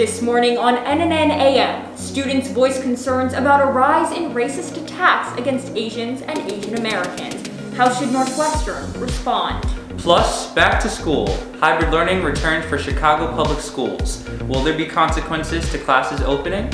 This morning on NNN AM, students voice concerns about a rise in racist attacks against Asians and Asian Americans. How should Northwestern respond? Plus, back to school. Hybrid learning returns for Chicago public schools. Will there be consequences to classes opening?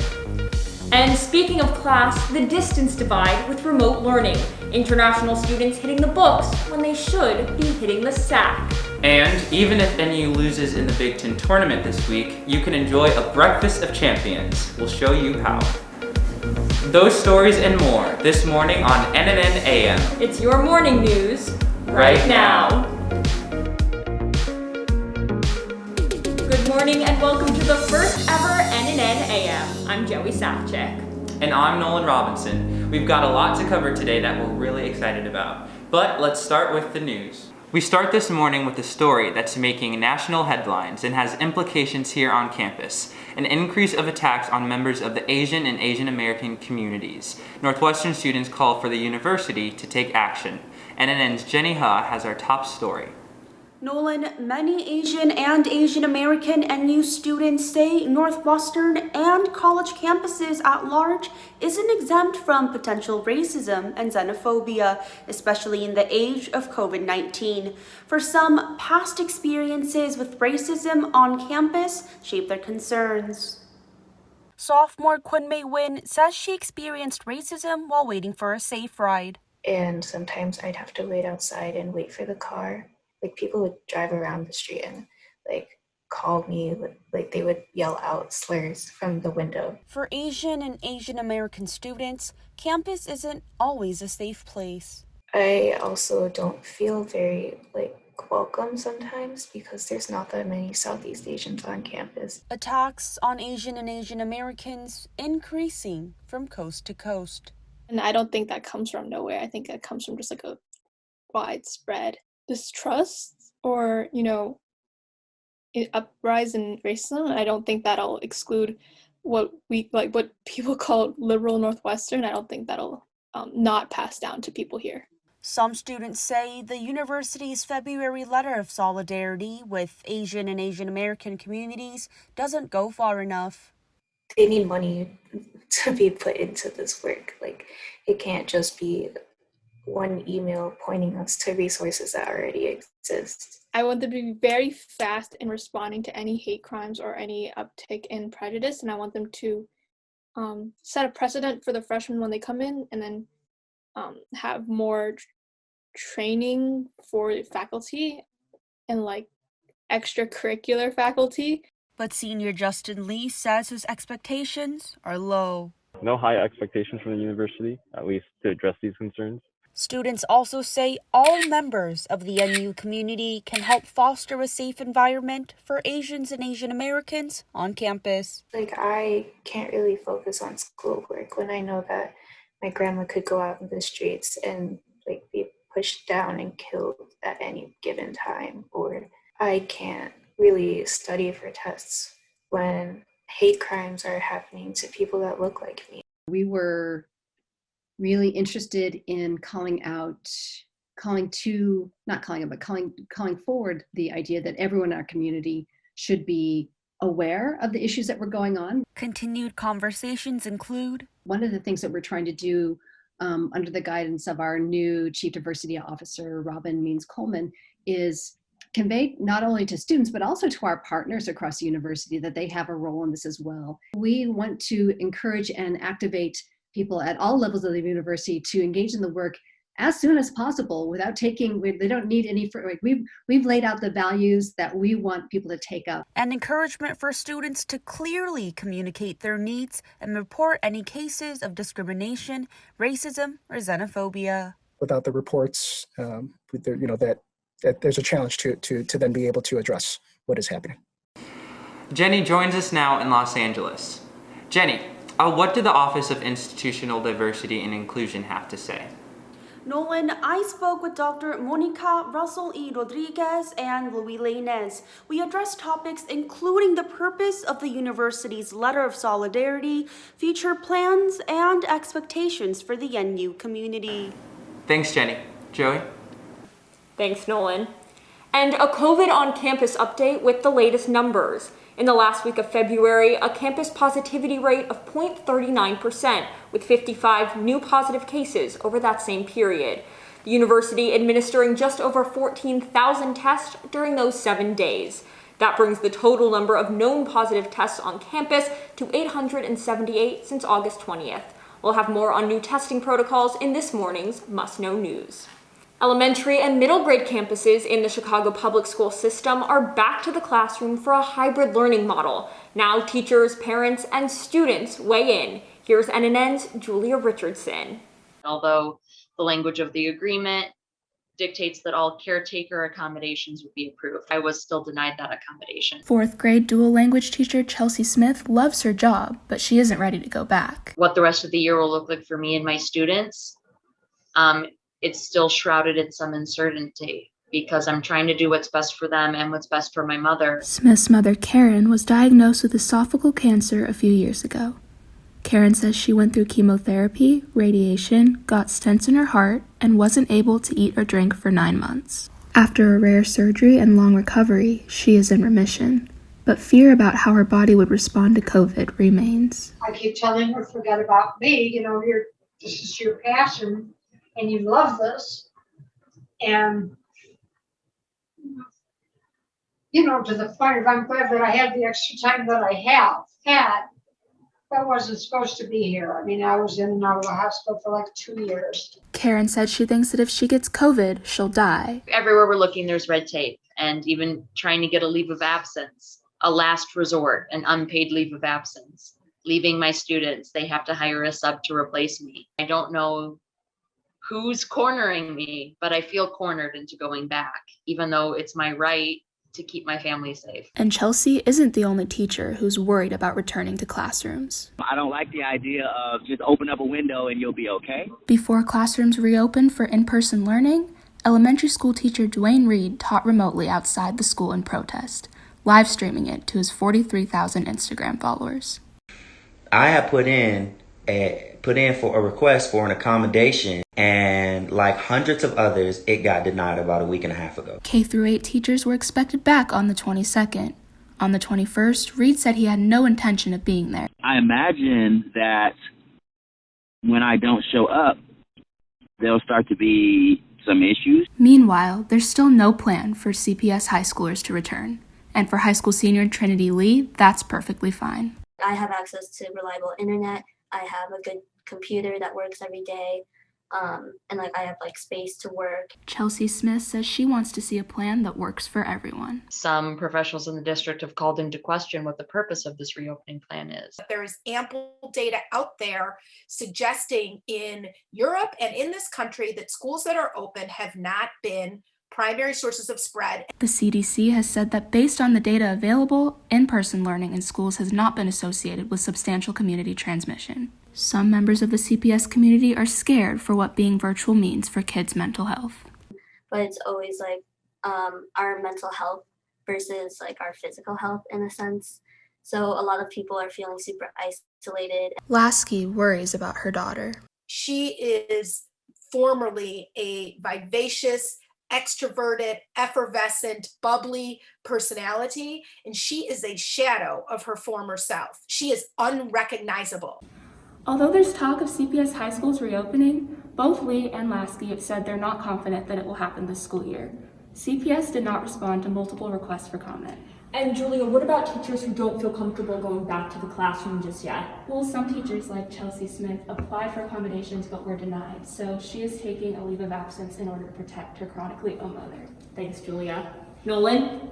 And speaking of class, the distance divide with remote learning. International students hitting the books when they should be hitting the sack. And even if NU loses in the Big Ten tournament this week, you can enjoy a breakfast of champions. We'll show you how. Those stories and more this morning on NNN AM. It's your morning news right now. Good morning and welcome to the first ever NNN AM. I'm Joey Safchik. And I'm Nolan Robinson. We've got a lot to cover today that we're really excited about. But let's start with the news. We start this morning with a story that's making national headlines and has implications here on campus. An increase of attacks on members of the Asian and Asian American communities. Northwestern students call for the university to take action. NNN's Jenny Ha has our top story. Nolan, many Asian and Asian American NU students say Northwestern and college campuses at large isn't exempt from potential racism and xenophobia, especially in the age of COVID-19. For some, past experiences with racism on campus shape their concerns. Sophomore Quinmei Wynn says she experienced racism while waiting for a safe ride. And sometimes I'd have to wait outside and wait for the car. Like, people would drive around the street and call me, they would yell out slurs from the window. For Asian and Asian American students, campus isn't always a safe place. I also don't feel very welcome sometimes because there's not that many Southeast Asians on campus. Attacks on Asian and Asian Americans increasing from coast to coast. And I don't think that comes from nowhere. I think that comes from just a widespread distrust or, uprise in racism. I don't think that'll exclude what people call liberal Northwestern. I don't think that'll not pass down to people here. Some students say the university's February letter of solidarity with Asian and Asian American communities doesn't go far enough. They need money to be put into this work. It can't just be one email pointing us to resources that already exist. I want them to be very fast in responding to any hate crimes or any uptick in prejudice, and I want them to set a precedent for the freshmen when they come in, and then have more training for faculty and extracurricular faculty. But senior Justin Lee says his expectations are low. No high expectations from the university, at least to address these concerns. Students also say all members of the NU community can help foster a safe environment for Asians and Asian Americans on campus. I can't really focus on schoolwork when I know that my grandma could go out in the streets and be pushed down and killed at any given time. Or I can't really study for tests when hate crimes are happening to people that look like me. We were really interested in calling forward the idea that everyone in our community should be aware of the issues that were going on. Continued conversations include one of the things that we're trying to do under the guidance of our new Chief Diversity Officer, Robin Means-Coleman, is convey not only to students, but also to our partners across the university that they have a role in this as well. We want to encourage and activate people at all levels of the university to engage in the work as soon as possible without they don't need any, we've laid out the values that we want people to take up. And encouragement for students to clearly communicate their needs and report any cases of discrimination, racism, or xenophobia. Without the reports, that there's a challenge to then be able to address what is happening. Jenny joins us now in Los Angeles. Jenny, what did the Office of Institutional Diversity and Inclusion have to say? Nolan, I spoke with Dr. Monica Russell E. Rodriguez and Louis Lainez. We addressed topics including the purpose of the university's letter of solidarity, future plans, and expectations for the NU community. Thanks, Jenny. Joey? Thanks, Nolan. And a COVID on campus update with the latest numbers. In the last week of February, a campus positivity rate of 0.39%, with 55 new positive cases over that same period. The university administering just over 14,000 tests during those 7 days. That brings the total number of known positive tests on campus to 878 since August 20th. We'll have more on new testing protocols in this morning's Must Know News. Elementary and middle grade campuses in the Chicago public school system are back to the classroom for a hybrid learning model. Now teachers, parents, and students weigh in. Here's NNN's Julia Richardson. Although the language of the agreement dictates that all caretaker accommodations would be approved, I was still denied that accommodation. Fourth grade dual language teacher Chelsea Smith loves her job, but she isn't ready to go back. What the rest of the year will look like for me and my students, it's still shrouded in some uncertainty because I'm trying to do what's best for them and what's best for my mother. Smith's mother, Karen, was diagnosed with esophageal cancer a few years ago. Karen says she went through chemotherapy, radiation, got stents in her heart, and wasn't able to eat or drink for 9 months. After a rare surgery and long recovery, she is in remission. But fear about how her body would respond to COVID remains. I keep telling her, forget about me, this is your passion, and you love this. And, to the point of I'm glad that I had the extra time that I have had. I wasn't supposed to be here. I was in and out of the hospital for like 2 years. Karen said she thinks that if she gets COVID, she'll die. Everywhere we're looking, there's red tape, and even trying to get a leave of absence, a last resort, an unpaid leave of absence. Leaving my students, they have to hire a sub to replace me. I don't know who's cornering me, but I feel cornered into going back, even though it's my right to keep my family safe. And Chelsea isn't the only teacher who's worried about returning to classrooms. I don't like the idea of just open up a window and you'll be okay. Before classrooms reopened for in-person learning, elementary school teacher Dwayne Reed taught remotely outside the school in protest, live streaming it to his 43,000 Instagram followers. I have put in for a request for an accommodation, and like hundreds of others, it got denied about a week and a half ago. K-8 teachers were expected back on the 22nd. On the 21st, Reed said he had no intention of being there. I imagine that when I don't show up, there'll start to be some issues. Meanwhile, there's still no plan for CPS high schoolers to return. And for high school senior Trinity Lee, that's perfectly fine. I have access to reliable internet. I have a good computer that works every day. And I have space to work. Chelsea Smith says she wants to see a plan that works for everyone. Some professionals in the district have called into question what the purpose of this reopening plan is. There is ample data out there suggesting in Europe and in this country that schools that are open have not been primary sources of spread. The CDC has said that based on the data available, in-person learning in schools has not been associated with substantial community transmission. Some members of the CPS community are scared for what being virtual means for kids' mental health. But it's always our mental health versus our physical health in a sense. So a lot of people are feeling super isolated. Lasky worries about her daughter. She is formerly a vivacious, extroverted, effervescent, bubbly personality, and she is a shadow of her former self. She is unrecognizable. Although there's talk of CPS high schools reopening, both Lee and Lasky have said they're not confident that it will happen this school year. CPS did not respond to multiple requests for comment. And Julia, what about teachers who don't feel comfortable going back to the classroom just yet? Well, some teachers like Chelsea Smith applied for accommodations but were denied, so she is taking a leave of absence in order to protect her chronically ill mother. Thanks, Julia. Nolan?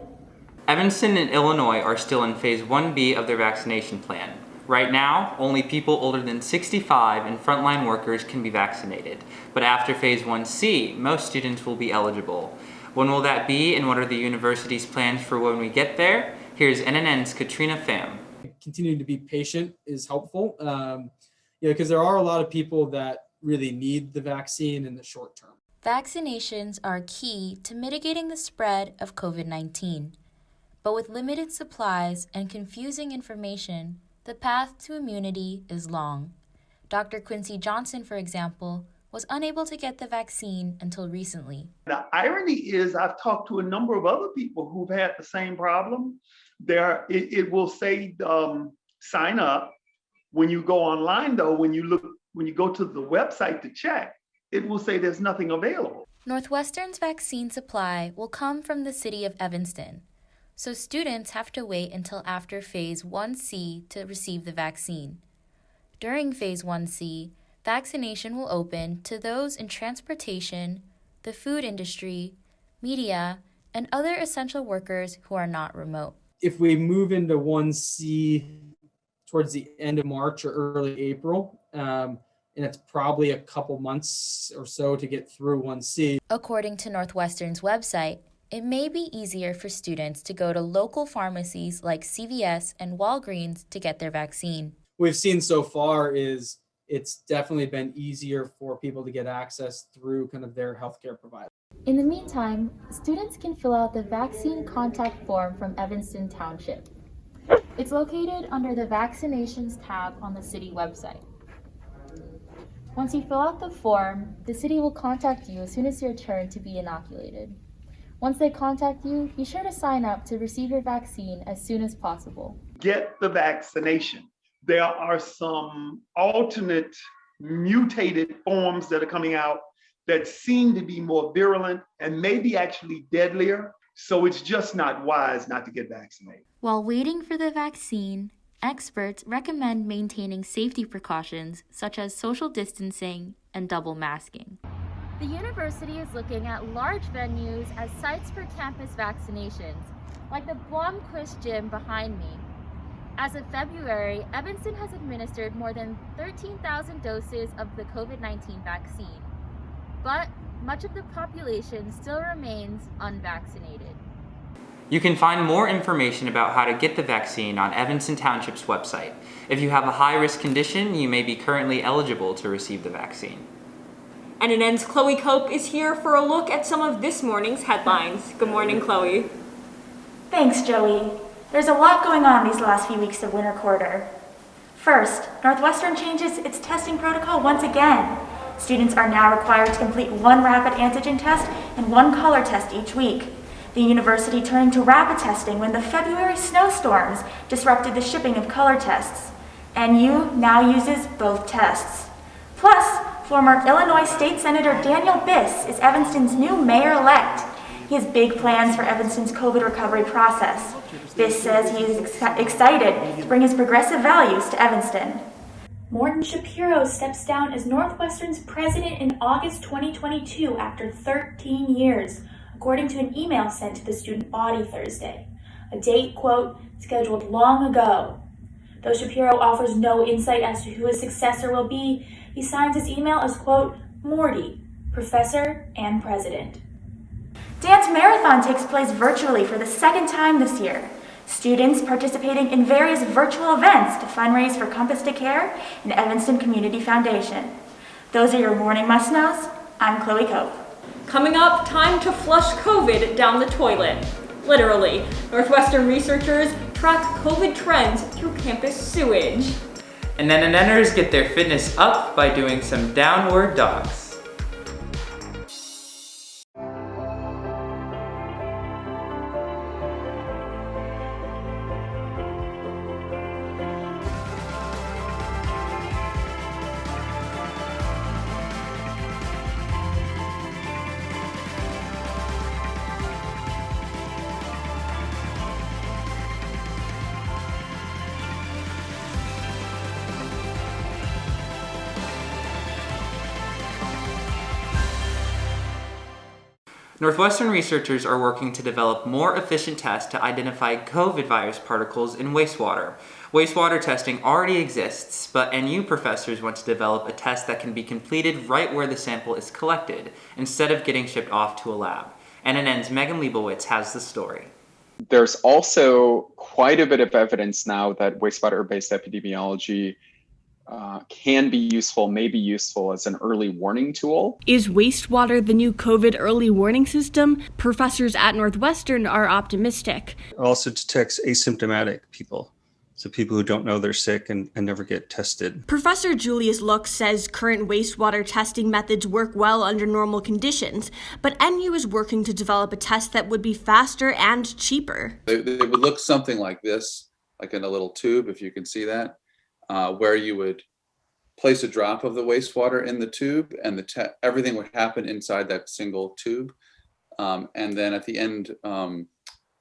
Evanston and Illinois are still in Phase 1B of their vaccination plan. Right now, only people older than 65 and frontline workers can be vaccinated. But after Phase 1C, most students will be eligible. When will that be, and what are the university's plans for when we get there? Here's NNN's Katrina Pham. Continuing to be patient is helpful, because there are a lot of people that really need the vaccine in the short term. Vaccinations are key to mitigating the spread of COVID-19. But with limited supplies and confusing information, the path to immunity is long. Dr. Quincy Johnson, for example, was unable to get the vaccine until recently. The irony is I've talked to a number of other people who've had the same problem, It will say sign up. When you go online though, when you go to the website to check, it will say there's nothing available. Northwestern's vaccine supply will come from the city of Evanston, so students have to wait until after Phase 1C to receive the vaccine. During Phase 1C, vaccination will open to those in transportation, the food industry, media, and other essential workers who are not remote. If we move into 1C towards the end of March or early April, and it's probably a couple months or so to get through 1C. According to Northwestern's website, it may be easier for students to go to local pharmacies like CVS and Walgreens to get their vaccine. We've seen so far is it's definitely been easier for people to get access through kind of their healthcare provider. In the meantime, students can fill out the vaccine contact form from Evanston Township. It's located under the Vaccinations tab on the city website. Once you fill out the form, the city will contact you as soon as your turn to be inoculated. Once they contact you, be sure to sign up to receive your vaccine as soon as possible. Get the vaccination. There are some alternate mutated forms that are coming out that seem to be more virulent and maybe actually deadlier. So it's just not wise not to get vaccinated. While waiting for the vaccine, experts recommend maintaining safety precautions such as social distancing and double masking. The university is looking at large venues as sites for campus vaccinations, like the Blomquist Gym behind me. As of February, Evanston has administered more than 13,000 doses of the COVID-19 vaccine, but much of the population still remains unvaccinated. You can find more information about how to get the vaccine on Evanston Township's website. If you have a high-risk condition, you may be currently eligible to receive the vaccine. NNN's Chloe Cope is here for a look at some of this morning's headlines. Good morning, Chloe. Thanks, Joey. There's a lot going on these last few weeks of winter quarter. First, Northwestern changes its testing protocol once again. Students are now required to complete one rapid antigen test and one color test each week. The university turning to rapid testing when the February snowstorms disrupted the shipping of color tests. NU now uses both tests. Plus, former Illinois State Senator Daniel Biss is Evanston's new mayor-elect. He has big plans for Evanston's COVID recovery process. Biss says he is excited to bring his progressive values to Evanston. Morton Shapiro steps down as Northwestern's president in August 2022 after 13 years, according to an email sent to the student body Thursday. A date, quote, scheduled long ago. Though Shapiro offers no insight as to who his successor will be, he signs his email as, quote, Morty, professor and president. Dance Marathon takes place virtually for the second time this year. Students participating in various virtual events to fundraise for Compass to Care and Evanston Community Foundation. Those are your morning must-knows. I'm Chloe Cope. Coming up, time to flush COVID down the toilet. Literally, Northwestern researchers track COVID trends through campus sewage. And then NNNers get their fitness up by doing some downward dogs. Northwestern researchers are working to develop more efficient tests to identify COVID virus particles in wastewater. Wastewater testing already exists, but NU professors want to develop a test that can be completed right where the sample is collected, instead of getting shipped off to a lab. NNN's Megan Leibowitz has the story. There's also quite a bit of evidence now that wastewater-based epidemiology can be useful, may be useful as an early warning tool. Is wastewater the new COVID early warning system? Professors at Northwestern are optimistic. Also detects asymptomatic people. So people who don't know they're sick and never get tested. Professor Julius Lux says current wastewater testing methods work well under normal conditions, but NU is working to develop a test that would be faster and cheaper. They would look something like this, like in a little tube, if you can see that, where you would place a drop of the wastewater in the tube, and everything would happen inside that single tube. And then at the end,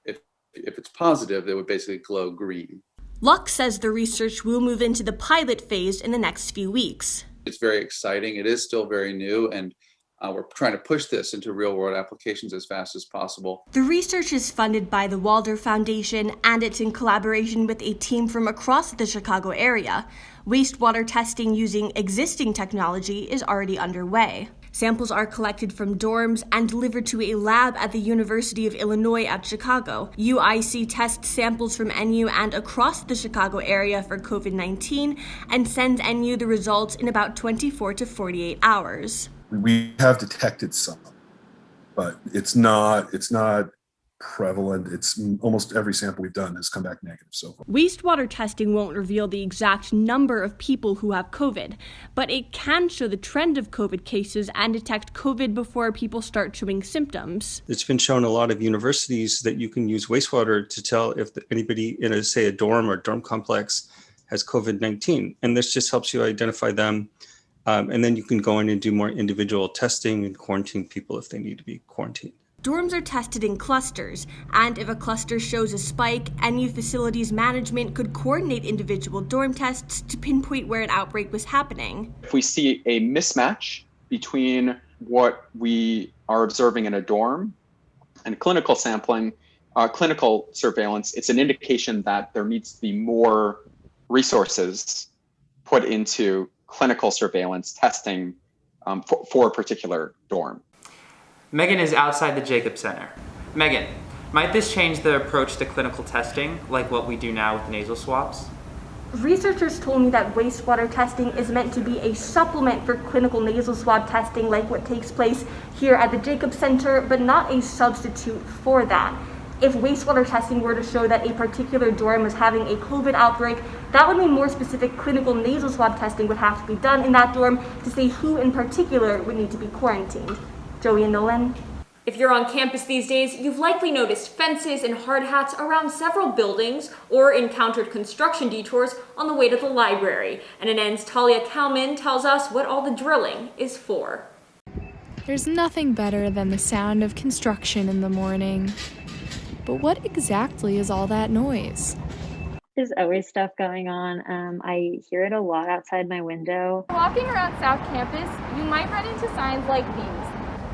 if it's positive, it would basically glow green. Lux says the research will move into the pilot phase in the next few weeks. It's very exciting. It is still very new, and we're trying to push this into real-world applications as fast as possible. The research is funded by the Walder Foundation, and it's in collaboration with a team from across the Chicago area. Wastewater testing using existing technology is already underway. Samples are collected from dorms and delivered to a lab at the University of Illinois at Chicago. UIC tests samples from NU and across the Chicago area for COVID-19 and sends NU the results in about 24 to 48 hours. We have detected some, but it's not prevalent. It's almost every sample we've done has come back negative so far. Wastewater testing won't reveal the exact number of people who have COVID, but it can show the trend of COVID cases and detect COVID before people start showing symptoms. It's been shown a lot of universities that you can use wastewater to tell if anybody in a dorm or dorm complex has COVID-19. And this just helps you identify them. And then you can go in and do more individual testing and quarantine people if they need to be quarantined. Dorms are tested in clusters, and if a cluster shows a spike, NU facilities management could coordinate individual dorm tests to pinpoint where an outbreak was happening. If we see a mismatch between what we are observing in a dorm and clinical sampling, clinical surveillance, it's an indication that there needs to be more resources put into clinical surveillance testing for a particular dorm. Megan is outside the Jacobs Center. Megan, might this change the approach to clinical testing, like what we do now with nasal swabs? Researchers told me that wastewater testing is meant to be a supplement for clinical nasal swab testing like what takes place here at the Jacobs Center, but not a substitute for that. If wastewater testing were to show that a particular dorm was having a COVID outbreak, that would mean more specific clinical nasal swab testing would have to be done in that dorm to say who in particular would need to be quarantined. Joey and Nolan. If you're on campus these days, you've likely noticed fences and hard hats around several buildings or encountered construction detours on the way to the library. NNN's Talia Kalman tells us what all the drilling is for. There's nothing better than the sound of construction in the morning. But what exactly is all that noise? There's always stuff going on. I hear it a lot outside my window. Walking around South Campus, you might run into signs like these.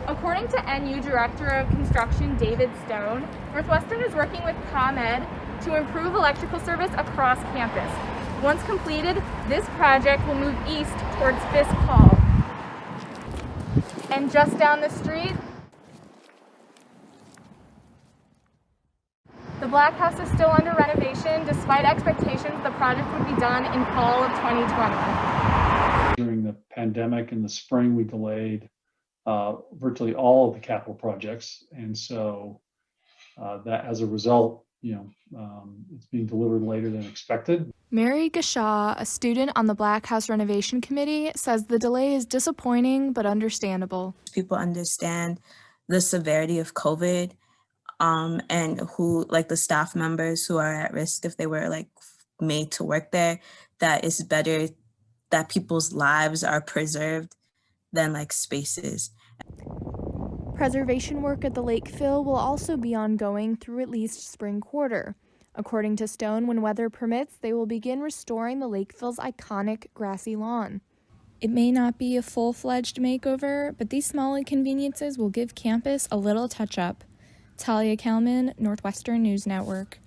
According to NU Director of Construction David Stone, Northwestern is working with ComEd to improve electrical service across campus. Once completed, this project will move east towards Fisk Hall. And just down the street, the Black House is still under renovation despite expectations the project would be done in fall of 2020. During the pandemic in the spring, we delayed virtually all of the capital projects. And so that as a result, it's being delivered later than expected. Mary Gashaw, a student on the Black House Renovation Committee, says the delay is disappointing but understandable. People understand the severity of COVID and who, like the staff members who are at risk if they were made to work there, that it's better that people's lives are preserved than spaces. Preservation work at the lake fill will also be ongoing through at least spring quarter. According to Stone, when weather permits, they will begin restoring the lake fill's iconic grassy lawn. It may not be a full-fledged makeover, but these small inconveniences will give campus a little touch-up. Talia Kalman, Northwestern News Network.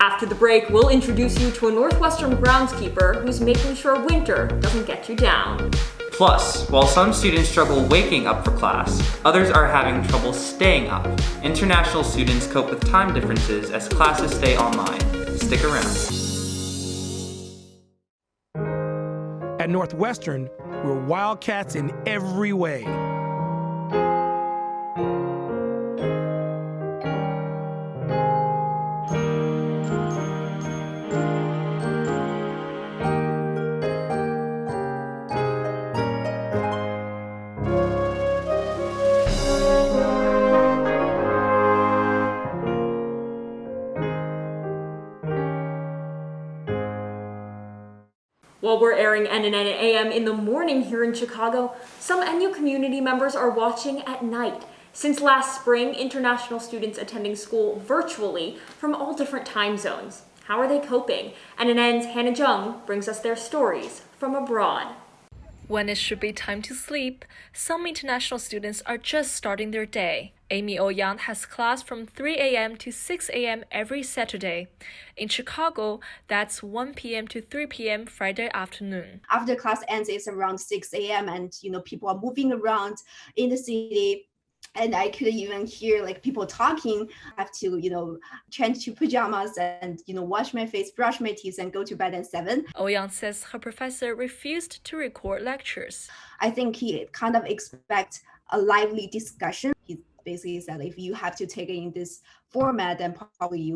After the break, we'll introduce you to a Northwestern groundskeeper who's making sure winter doesn't get you down. Plus, while some students struggle waking up for class, others are having trouble staying up. International students cope with time differences as classes stay online. Stick around. At Northwestern, we're wildcats in every way. While we're airing NNN AM in the morning here in Chicago, some NU community members are watching at night. Since last spring, international students attending school virtually from all different time zones. How are they coping? NNN's Hannah Jung brings us their stories from abroad. When it should be time to sleep, some international students are just starting their day. Amy Ouyang has class from 3 a.m. to 6 a.m. every Saturday. In Chicago, that's 1 p.m. to 3 p.m. Friday afternoon. After class ends, it's around 6 a.m. and people are moving around in the city. And I could even hear people talking. I have to, change to pajamas and, wash my face, brush my teeth, and go to bed at 7. Ouyang says her professor refused to record lectures. I think he kind of expects a lively discussion. He basically said, if you have to take it in this format, then probably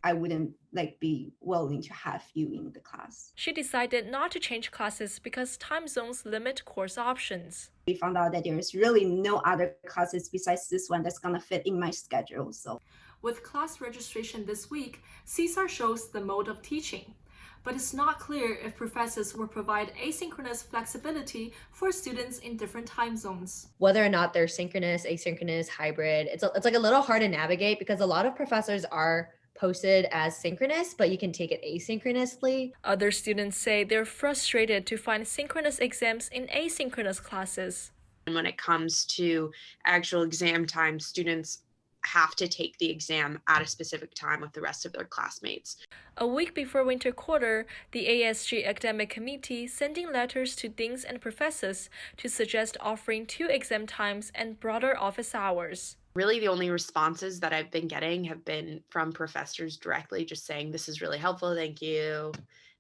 I wouldn't be willing to have you in the class. She decided not to change classes because time zones limit course options. We found out that there is really no other classes besides this one that's gonna fit in my schedule. So, with class registration this week, CSAR shows the mode of teaching. But it's not clear if professors will provide asynchronous flexibility for students in different time zones. Whether or not they're synchronous, asynchronous, hybrid, it's a little hard to navigate because a lot of professors are posted as synchronous, but you can take it asynchronously. Other students say they're frustrated to find synchronous exams in asynchronous classes. And when it comes to actual exam time, students have to take the exam at a specific time with the rest of their classmates. A week before winter quarter, the ASG Academic Committee sending letters to deans and professors to suggest offering 2 exam times and broader office hours. Really, the only responses that I've been getting have been from professors directly, just saying, this is really helpful, thank you.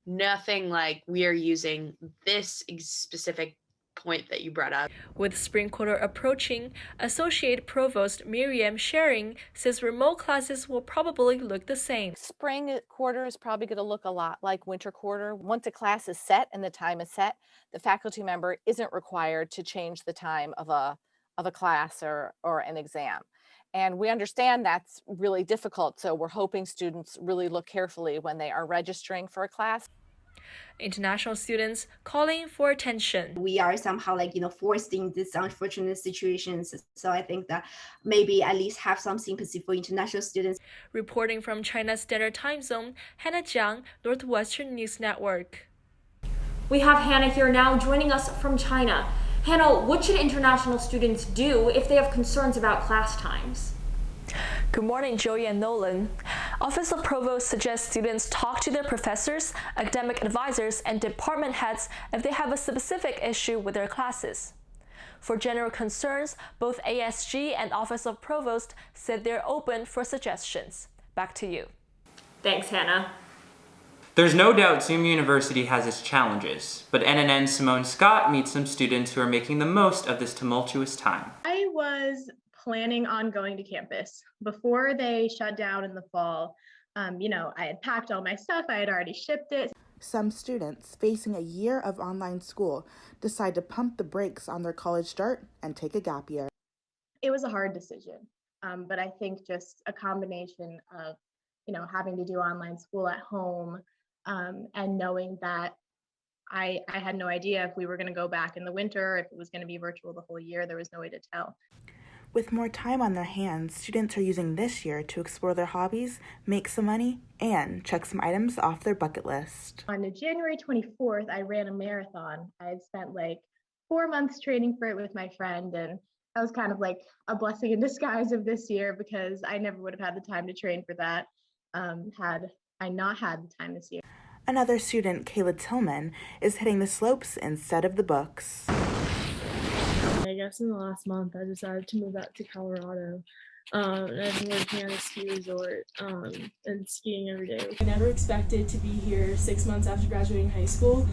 Nothing like we are using this specific point that you brought up. With spring quarter approaching, Associate Provost Miriam Sharing says remote classes will probably look the same. Spring quarter is probably going to look a lot like winter quarter. Once a class is set and the time is set, the faculty member isn't required to change the time of a class or an exam. And we understand that's really difficult, so we're hoping students really look carefully when they are registering for a class. International students calling for attention. We are somehow forced in these unfortunate situations. So I think that maybe at least have some sympathy for international students. Reporting from China's Standard Time Zone, Hannah Jiang, Northwestern News Network. We have Hannah here now joining us from China. Hannah, what should international students do if they have concerns about class times? Good morning, Joey and Nolan. Office of Provost suggests students talk to their professors, academic advisors, and department heads if they have a specific issue with their classes. For general concerns, both ASG and Office of Provost said they're open for suggestions. Back to you. Thanks, Hannah. There's no doubt Zoom University has its challenges, but NNN Simone Scott meets some students who are making the most of this tumultuous time. I was planning on going to campus before they shut down in the fall. I had packed all my stuff, I had already shipped it. Some students facing a year of online school decide to pump the brakes on their college start and take a gap year. It was a hard decision, but I think just a combination of, having to do online school at home and knowing that I had no idea if we were going to go back in the winter, if it was going to be virtual the whole year. There was no way to tell. With more time on their hands, students are using this year to explore their hobbies, make some money, and check some items off their bucket list. On January 24th, I ran a marathon. I had spent 4 months training for it with my friend, and that was kind of like a blessing in disguise of this year because I never would have had the time to train for that had I not had the time this year. Another student, Kayla Tillman, is hitting the slopes instead of the books. I guess in the last month, I decided to move out to Colorado. And I've been working at a ski resort and skiing every day. I never expected to be here 6 months after graduating high school.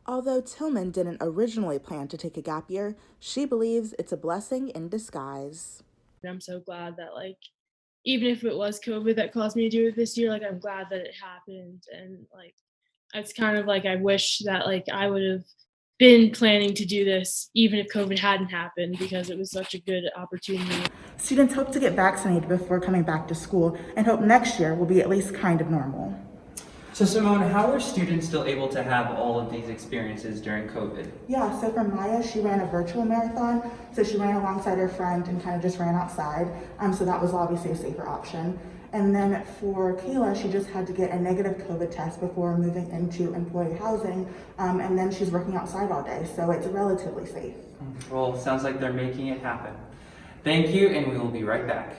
Although Tillman didn't originally plan to take a gap year, she believes it's a blessing in disguise. I'm so glad that even if it was COVID that caused me to do it this year, I'm glad that it happened. And it's kind of I wish that I would have been planning to do this even if COVID hadn't happened because it was such a good opportunity. Students hope to get vaccinated before coming back to school and hope next year will be at least kind of normal. So Simone, how were students still able to have all of these experiences during COVID? Yeah, so for Maya, she ran a virtual marathon. So she ran alongside her friend and kind of just ran outside. So that was obviously a safer option. And then for Kayla, she just had to get a negative COVID test before moving into employee housing. And then she's working outside all day, so it's relatively safe. Well, sounds like they're making it happen. Thank you, and we will be right back.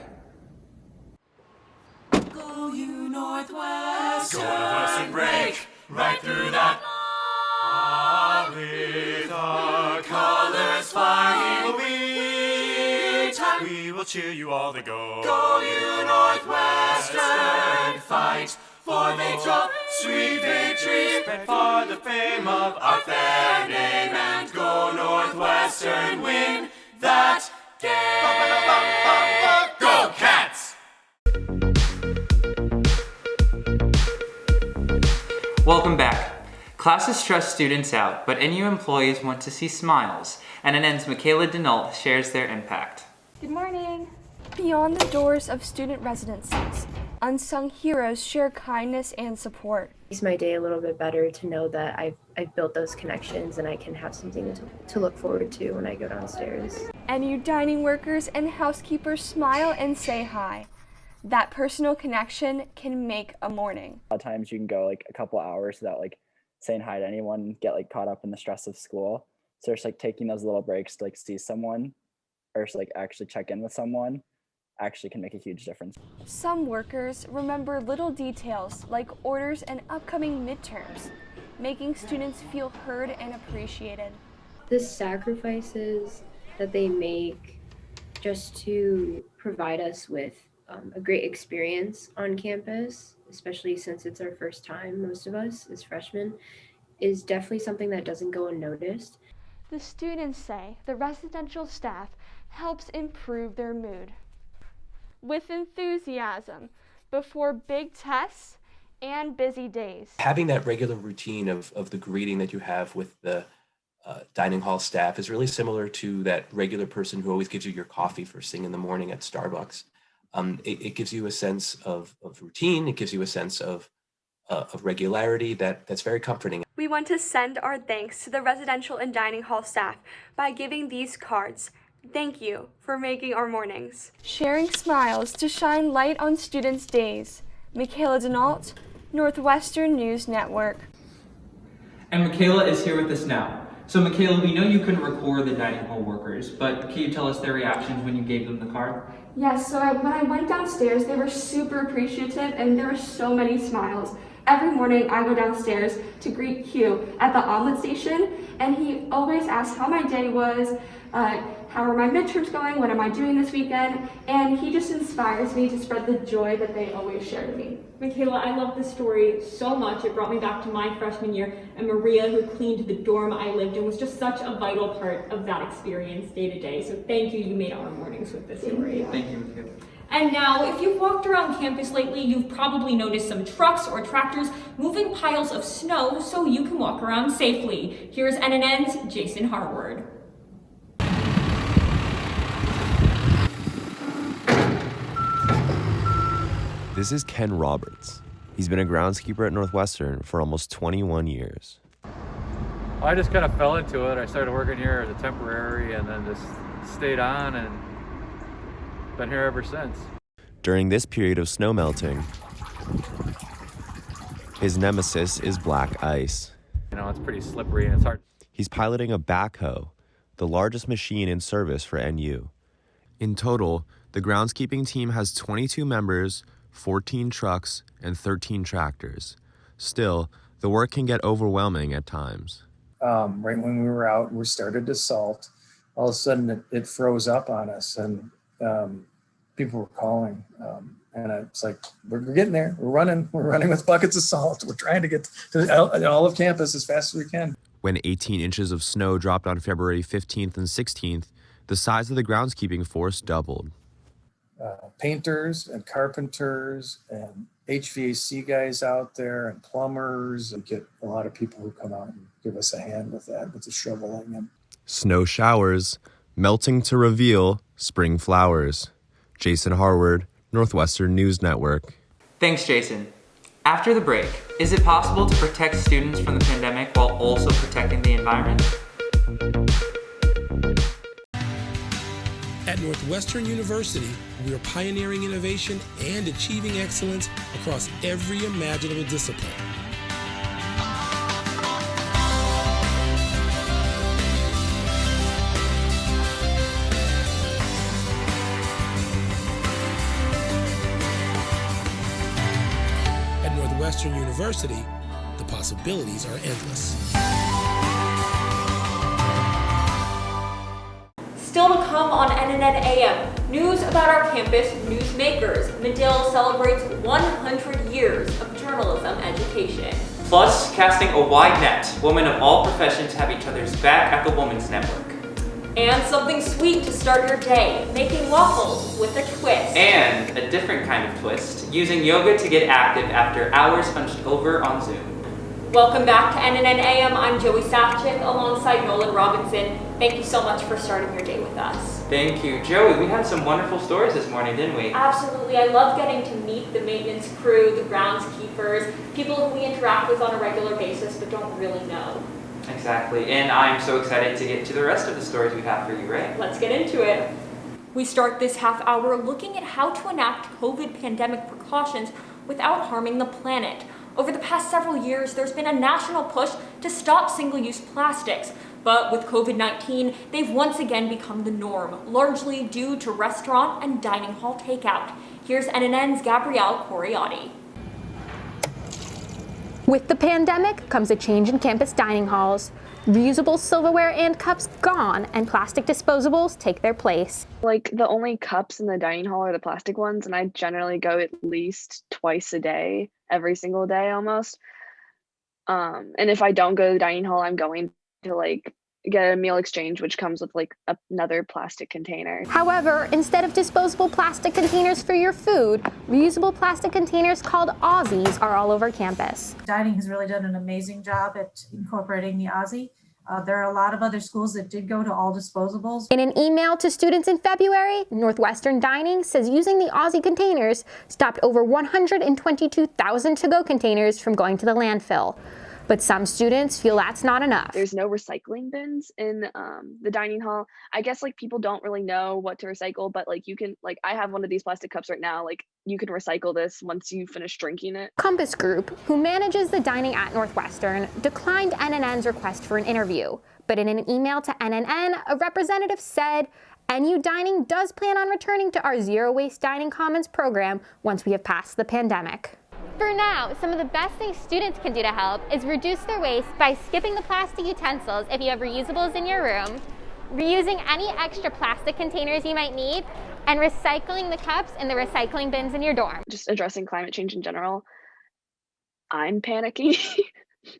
Go you Northwestern, go Northwestern, break right through that. With our colors flying, we will cheer you all to go. Go you Northwestern, fight for victory, sweet victory, for the fame of our fair name, and go Northwestern, win that game. Go Cats! Welcome back. Classes stress students out, but NU employees want to see smiles. NNN's Michaela Denault shares their impact. Good morning. Beyond the doors of student residencies, unsung heroes share kindness and support. It makes my day a little bit better to know that I've built those connections and I can have something to look forward to when I go downstairs. NU dining workers and housekeepers smile and say hi. That personal connection can make a morning. A lot of times you can go like a couple hours without like saying hi to anyone, get like caught up in the stress of school. So just like taking those little breaks to like see someone or just like actually check in with someone actually can make a huge difference. Some workers remember little details like orders and upcoming midterms, making students feel heard and appreciated. The sacrifices that they make just to provide us with a great experience on campus, especially since it's our first time, most of us as freshmen, is definitely something that doesn't go unnoticed. The students say the residential staff helps improve their mood. With enthusiasm before big tests and busy days. Having that regular routine of the greeting that you have with the dining hall staff is really similar to that regular person who always gives you your coffee first thing in the morning at Starbucks. It gives you a sense of routine. It gives you a sense of regularity that's very comforting. We want to send our thanks to the residential and dining hall staff by giving these cards. Thank you for making our mornings. Sharing smiles to shine light on students' days. Michaela Denault, Northwestern News Network. And Michaela is here with us now. So Michaela, we know you couldn't record the dining hall workers, but can you tell us their reactions when you gave them the card? Yes, so when I went downstairs, they were super appreciative and there were so many smiles. Every morning I go downstairs to greet Hugh at the omelet station, and he always asks how my day was, how are my midterms going, what am I doing this weekend, and he just inspires me to spread the joy that they always share to me. Michaela, I love this story so much. It brought me back to my freshman year, and Maria, who cleaned the dorm I lived in, was just such a vital part of that experience day to day. So thank you, you made our mornings with this story. Thank you, Michaela. And now, if you've walked around campus lately, you've probably noticed some trucks or tractors moving piles of snow so you can walk around safely. Here's NNN's Jason Harward. This is Ken Roberts. He's been a groundskeeper at Northwestern for almost 21 years. I just kind of fell into it. I started working here as a temporary and then just stayed on and been here ever since. During this period of snow melting, his nemesis is black ice. You know, it's pretty slippery and it's hard. He's piloting a backhoe, the largest machine in service for NU. In total, the groundskeeping team has 22 members, 14 trucks, and 13 tractors. Still, the work can get overwhelming at times. Right when we were out, we started to salt. All of a sudden, it froze up on us, and people were calling. And it's like, we're getting there. We're running with buckets of salt. We're trying to get to all of campus as fast as we can. When 18 inches of snow dropped on February 15th and 16th, the size of the groundskeeping force doubled. Painters and carpenters and HVAC guys out there and plumbers. We get a lot of people who come out and give us a hand with that, with the shoveling. And snow showers, melting to reveal spring flowers. Jason Harward, Northwestern News Network. Thanks, Jason. After the break, is it possible to protect students from the pandemic while also protecting the environment? At Northwestern University, we are pioneering innovation and achieving excellence across every imaginable discipline. At Northwestern University, the possibilities are endless. Still to come on NNN AM, news about our campus newsmakers. Medill celebrates 100 years of journalism education. Plus, casting a wide net, women of all professions have each other's back at the Women's Network. And something sweet to start your day, making waffles with a twist. And a different kind of twist, using yoga to get active after hours hunched over on Zoom. Welcome back to NNN AM. I'm Joey Safchik alongside Nolan Robinson. Thank you so much for starting your day with us. Thank you. Joey, we had some wonderful stories this morning, didn't we? Absolutely. I love getting to meet the maintenance crew, the groundskeepers, people who we interact with on a regular basis but don't really know. Exactly. And I'm so excited to get to the rest of the stories we have for you, right? Let's get into it. We start this half hour looking at how to enact COVID pandemic precautions without harming the planet. Over the past several years, there's been a national push to stop single-use plastics. But with COVID-19, they've once again become the norm, largely due to restaurant and dining hall takeout. Here's NNN's Gabrielle Coriati. With the pandemic comes a change in campus dining halls. Reusable silverware and cups gone, and plastic disposables take their place. Like, the only cups in the dining hall are the plastic ones, and I generally go at least twice a day, every single day almost. And if I don't go to the dining hall, I'm going to like get a meal exchange, which comes with like another plastic container. However, instead of disposable plastic containers for your food, reusable plastic containers called Aussies are all over campus. Dining has really done an amazing job at incorporating the Aussie. There are a lot of other schools that did go to all disposables. In an email to students in February, Northwestern Dining says using the Aussie containers stopped over 122,000 to-go containers from going to the landfill. But some students feel that's not enough. There's no recycling bins in the dining hall. I guess like people don't really know what to recycle, but like you can, like I have one of these plastic cups right now, like you can recycle this once you finish drinking it. Compass Group, who manages the dining at Northwestern, declined NNN's request for an interview. But in an email to NNN, a representative said, NU Dining does plan on returning to our Zero Waste Dining Commons program once we have passed the pandemic. For now, some of the best things students can do to help is reduce their waste by skipping the plastic utensils if you have reusables in your room, reusing any extra plastic containers you might need, and recycling the cups in the recycling bins in your dorm. Just addressing climate change in general, I'm panicking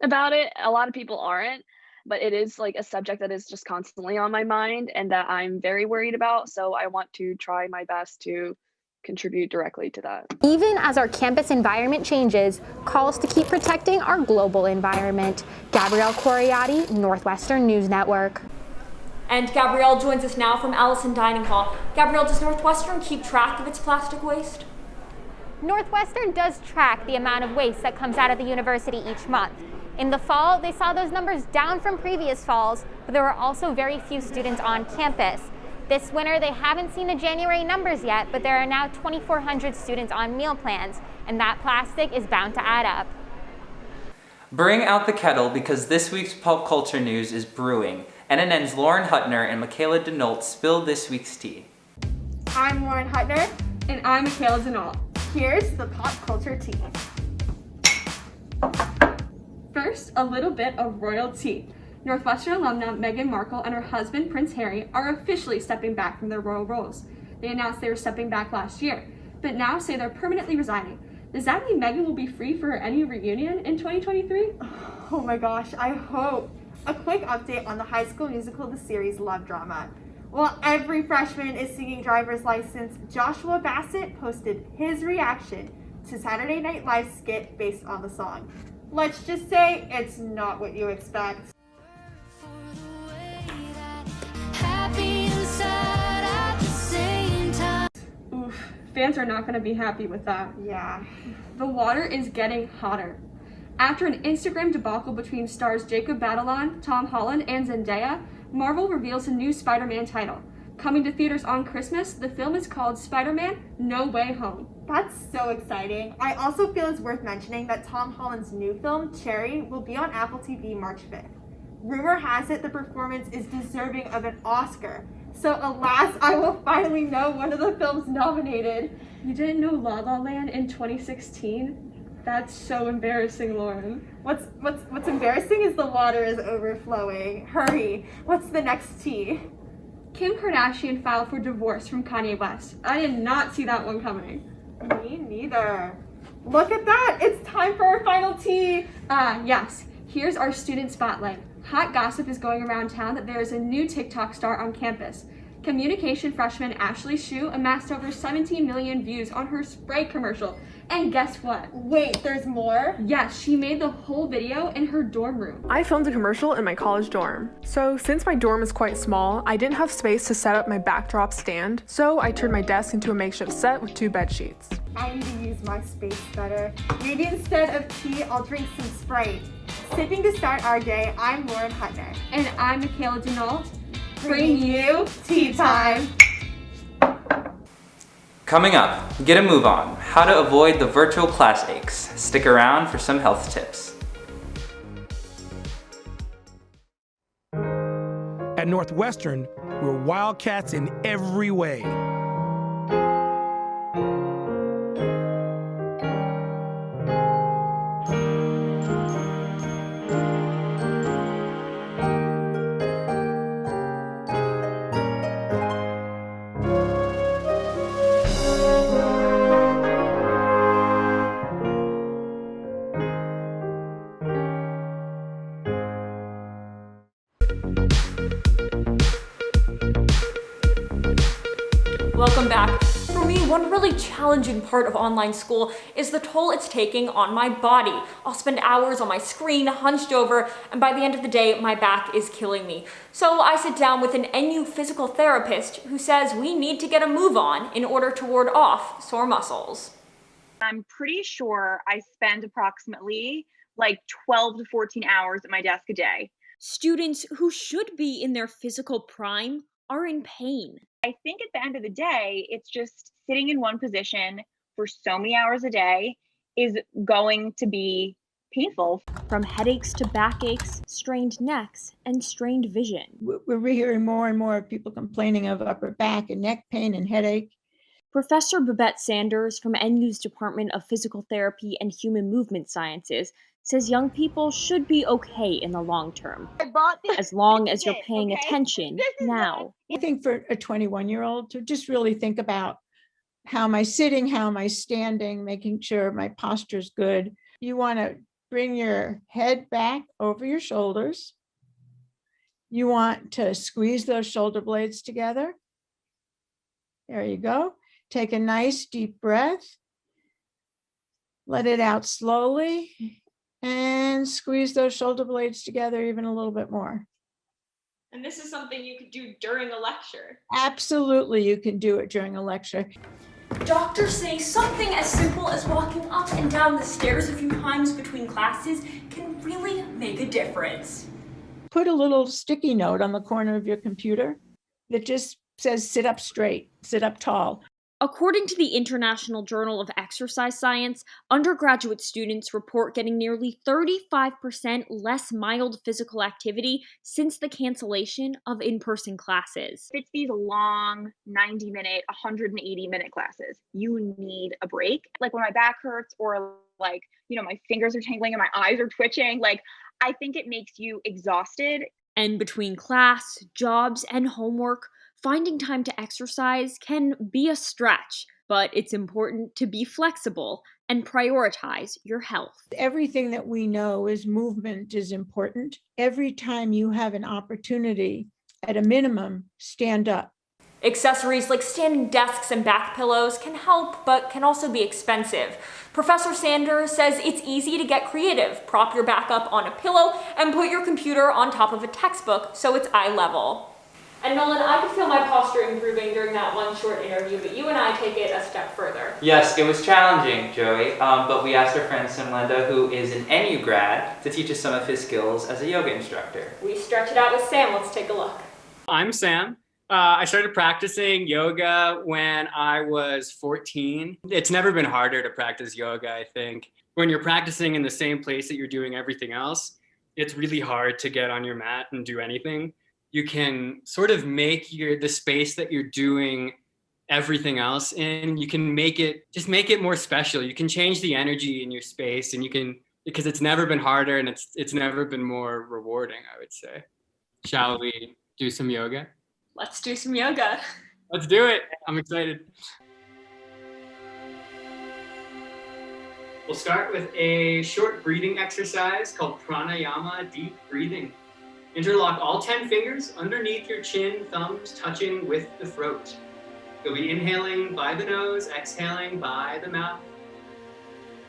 about it. A lot of people aren't, but it is like a subject that is just constantly on my mind and that I'm very worried about. So I want to try my best to contribute directly to that. Even as our campus environment changes, calls to keep protecting our global environment. Gabrielle Coriati, Northwestern News Network. And Gabrielle joins us now from Allison Dining Hall. Gabrielle, does Northwestern keep track of its plastic waste? Northwestern does track the amount of waste that comes out of the university each month. In the fall, they saw those numbers down from previous falls, but there were also very few students on campus. This winter, they haven't seen the January numbers yet, but there are now 2,400 students on meal plans, and that plastic is bound to add up. Bring out the kettle because this week's pop culture news is brewing. NNN's Lauren Hutner and Michaela Denault spilled this week's tea. I'm Lauren Hutner. And I'm Michaela Denault. Here's the pop culture tea. First, a little bit of royal tea. Northwestern alumna Meghan Markle and her husband Prince Harry are officially stepping back from their royal roles. They announced they were stepping back last year, but now say they're permanently resigning. Does that mean Meghan will be free for any reunion in 2023? Oh my gosh, I hope. A quick update on the High School Musical, the series Love Drama. While every freshman is singing Driver's License, Joshua Bassett posted his reaction to Saturday Night Live's skit based on the song. Let's just say it's not what you expect. Happy and sad at the same time. Oof, Fans are not going to be happy with that. Yeah. The water is getting hotter. After an Instagram debacle between stars Jacob Batalon, Tom Holland, and Zendaya, Marvel reveals a new Spider-Man title. Coming to theaters on Christmas, the film is called Spider-Man: No Way Home. That's so exciting. I also feel it's worth mentioning that Tom Holland's new film, Cherry, will be on Apple TV March 5th. Rumor has it the performance is deserving of an Oscar. So alas, I will finally know one of the films nominated. You didn't know La La Land in 2016? That's so embarrassing, Lauren. What's embarrassing is the water is overflowing. Hurry. What's the next T? Kim Kardashian filed for divorce from Kanye West. I did not see that one coming. Me neither. Look at that. It's time for our final T. Yes. Here's our student spotlight. Hot gossip is going around town that there is a new TikTok star on campus. Communication freshman Ashley Shue amassed over 17 million views on her spray commercial. And guess what? Wait, there's more? Yes, she made the whole video in her dorm room. I filmed a commercial in my college dorm. So since my dorm is quite small, I didn't have space to set up my backdrop stand, so I turned my desk into a makeshift set with 2 bed sheets. I need to use my space better. Maybe instead of tea, I'll drink some Sprite. Sipping to start our day, I'm Lauren Hutner. And I'm Michaela Denault. Bring you tea time. Coming up, get a move on, how to avoid the virtual class aches. Stick around for some health tips. At Northwestern, we're wildcats in every way. Welcome back. For me, one really challenging part of online school is the toll it's taking on my body. I'll spend hours on my screen, hunched over, and by the end of the day, my back is killing me. So I sit down with an NU physical therapist who says we need to get a move on in order to ward off sore muscles. I'm pretty sure I spend approximately like 12 to 14 hours at my desk a day. Students who should be in their physical prime are in pain. I think at the end of the day, it's just sitting in one position for so many hours a day is going to be painful. From headaches to backaches, strained necks, and strained vision. We're hearing more and more of people complaining of upper back and neck pain and headache. Professor Babette Sanders from NU's Department of Physical Therapy and Human Movement Sciences says young people should be okay in the long term, as long as you're paying attention now. I think for a 21-year-old to just really think about, how am I sitting, how am I standing, making sure my posture's good. You want to bring your head back over your shoulders. You want to squeeze those shoulder blades together. There you go. Take a nice deep breath. Let it out slowly. And squeeze those shoulder blades together even a little bit more. And this is something you could do during a lecture. Absolutely, you can do it during a lecture. Doctors say something as simple as walking up and down the stairs a few times between classes can really make a difference. Put a little sticky note on the corner of your computer that just says sit up straight, sit up tall. According to the International Journal of Exercise Science, undergraduate students report getting nearly 35% less mild physical activity since the cancellation of in-person classes. If it's these long 90-minute, 180-minute classes, you need a break. Like when my back hurts or like, my fingers are tingling and my eyes are twitching, I think it makes you exhausted. And between class, jobs, and homework, finding time to exercise can be a stretch, but it's important to be flexible and prioritize your health. Everything that we know is movement is important. Every time you have an opportunity, at a minimum, stand up. Accessories like standing desks and back pillows can help, but can also be expensive. Professor Sanders says it's easy to get creative. Prop your back up on a pillow and put your computer on top of a textbook so it's eye level. And Nolan, I could feel my posture improving during that one short interview, but you and I take it a step further. Yes, it was challenging, Joey, but we asked our friend Simlinda, who is an NU grad, to teach us some of his skills as a yoga instructor. We stretch it out with Sam. Let's take a look. I'm Sam. I started practicing yoga when I was 14. It's never been harder to practice yoga, I think. When you're practicing in the same place that you're doing everything else, it's really hard to get on your mat and do anything. You can sort of make the space that you're doing everything else in, you can make it more special. You can change the energy in your space, and you can, because it's never been harder and it's never been more rewarding, I would say. Shall we do some yoga? Let's do some yoga. Let's do it. I'm excited. We'll start with a short breathing exercise called pranayama, deep breathing. Interlock all 10 fingers underneath your chin, thumbs touching with the throat. You'll be inhaling by the nose, exhaling by the mouth.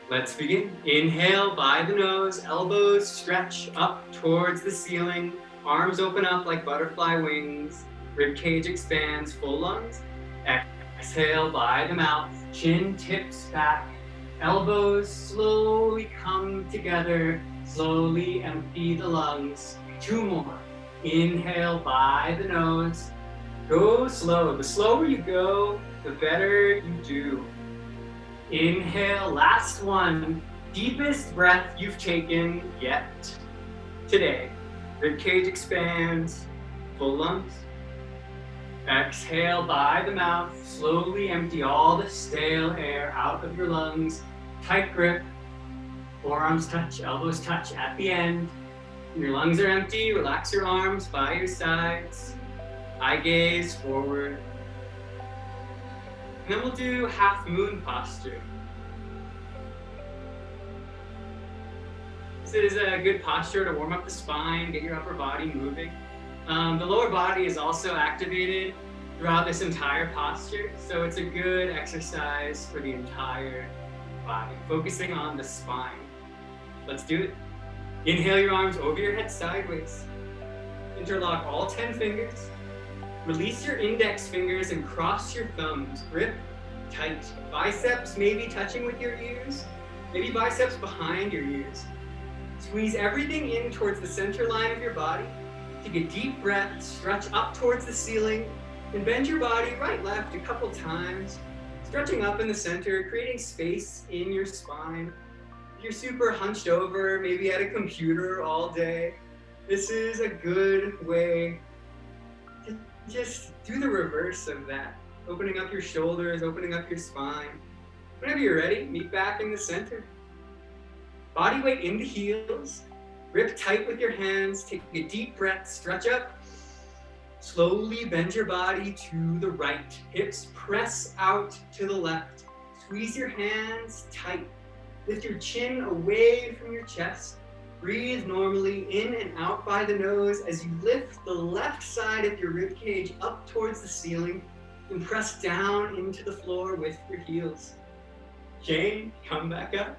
Let's begin. Inhale by the nose, elbows stretch up towards the ceiling, arms open up like butterfly wings, rib cage expands, full lungs. Exhale by the mouth, chin tips back, elbows slowly come together, slowly empty the lungs. 2 more. Inhale by the nose. Go slow. The slower you go, the better you do. Inhale, last one. Deepest breath you've taken yet today. Ribcage expands, full lungs. Exhale by the mouth. Slowly empty all the stale air out of your lungs. Tight grip. Forearms touch, elbows touch at the end. When your lungs are empty, relax your arms by your sides. Eye gaze forward. And then we'll do half moon posture. This is a good posture to warm up the spine, get your upper body moving. The lower body is also activated throughout this entire posture, so it's a good exercise for the entire body, focusing on the spine. Let's do it. Inhale your arms over your head sideways. Interlock all 10 fingers. Release your index fingers and cross your thumbs. Grip tight. Biceps maybe touching with your ears. Maybe biceps behind your ears. Squeeze everything in towards the center line of your body. Take a deep breath, stretch up towards the ceiling, and bend your body right, left a couple times. Stretching up in the center, creating space in your spine. If you're super hunched over, maybe at a computer all day, this is a good way to just do the reverse of that. Opening up your shoulders, opening up your spine. Whenever you're ready, meet back in the center. Body weight in the heels. Grip tight with your hands. Take a deep breath, stretch up. Slowly bend your body to the right. Hips press out to the left. Squeeze your hands tight. Lift your chin away from your chest. Breathe normally in and out by the nose as you lift the left side of your rib cage up towards the ceiling and press down into the floor with your heels. Jane, come back up.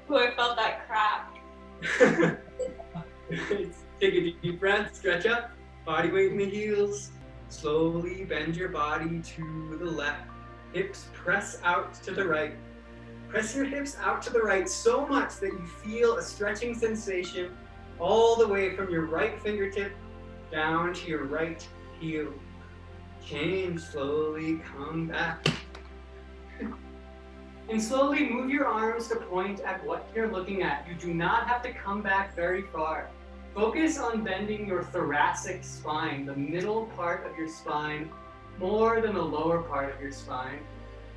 Oh, I felt that crack. Take a deep breath, stretch up, body weight in the heels. Slowly bend your body to the left. Hips press out to the right. Press your hips out to the right so much that you feel a stretching sensation all the way from your right fingertip down to your right heel. Change, slowly come back. And slowly move your arms to point at what you're looking at. You do not have to come back very far. Focus on bending your thoracic spine, the middle part of your spine, more than the lower part of your spine.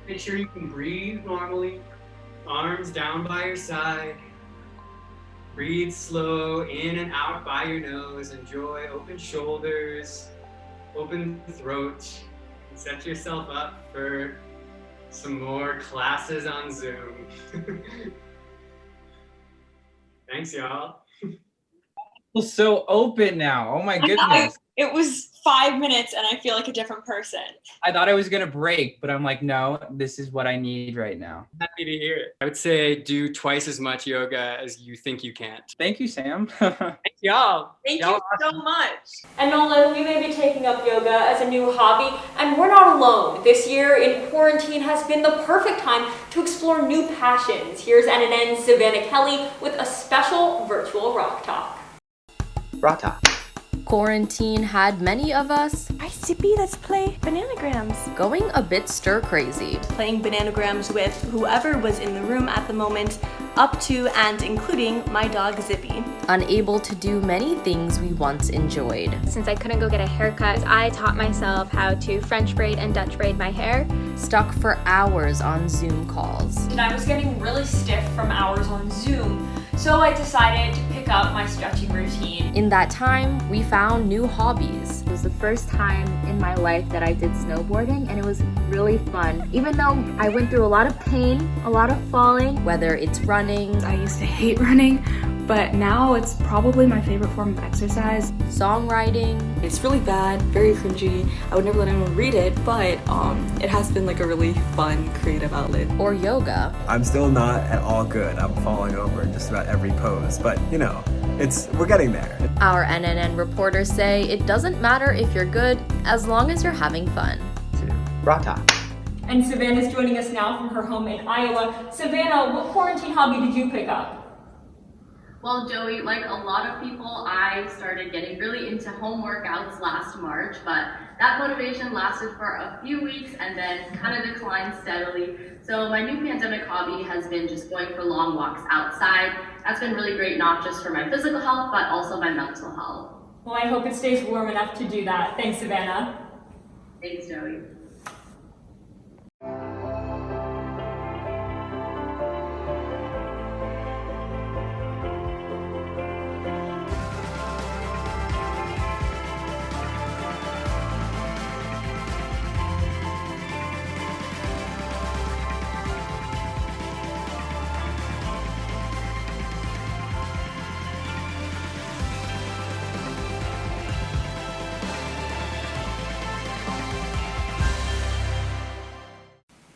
Make sure you can breathe normally. Arms down by your side. Breathe slow in and out by your nose. Enjoy open shoulders, open throat. And set yourself up for some more classes on Zoom. Thanks, y'all. So open now. Oh my goodness. It was 5 minutes and I feel like a different person. I thought I was gonna break, but I'm like, no, this is what I need right now. Happy to hear it. I would say do twice as much yoga as you think you can't. Thank you, Sam. Thank y'all. Thank you so much. And Nolan, we may be taking up yoga as a new hobby, and we're not alone. This year in quarantine has been the perfect time to explore new passions. Here's NNN's Savannah Kelly with a special virtual rock talk. Rock talk. Quarantine had many of us Hi, Sippy, let's play Bananagrams. going a bit stir-crazy. Playing Bananagrams with whoever was in the room at the moment, up to and including my dog Zippy. Unable to do many things we once enjoyed. Since I couldn't go get a haircut, I taught myself how to French braid and Dutch braid my hair. Stuck for hours on Zoom calls. And I was getting really stiff from hours on Zoom, so I decided to pick up my stretching routine. In that time, we found new hobbies. It was the first time in my life that I did snowboarding, and it was really fun. Even though I went through a lot of pain, a lot of falling. Whether it's running, I used to hate running, but now it's probably my favorite form of exercise. Songwriting. It's really bad, very cringy. I would never let anyone read it, but it has been like a really fun, creative outlet. Or yoga. I'm still not at all good. I'm falling over in just about every pose, but you know, we're getting there. Our NNN reporters say it doesn't matter if you're good, as long as you're having fun. Rock talk. And Savannah's joining us now from her home in Iowa. Savannah, what quarantine hobby did you pick up? Well, Joey, like a lot of people, I started getting really into home workouts last March, but that motivation lasted for a few weeks and then kind of declined steadily. So my new pandemic hobby has been just going for long walks outside. That's been really great, not just for my physical health, but also my mental health. Well, I hope it stays warm enough to do that. Thanks, Savannah. Thanks, Joey.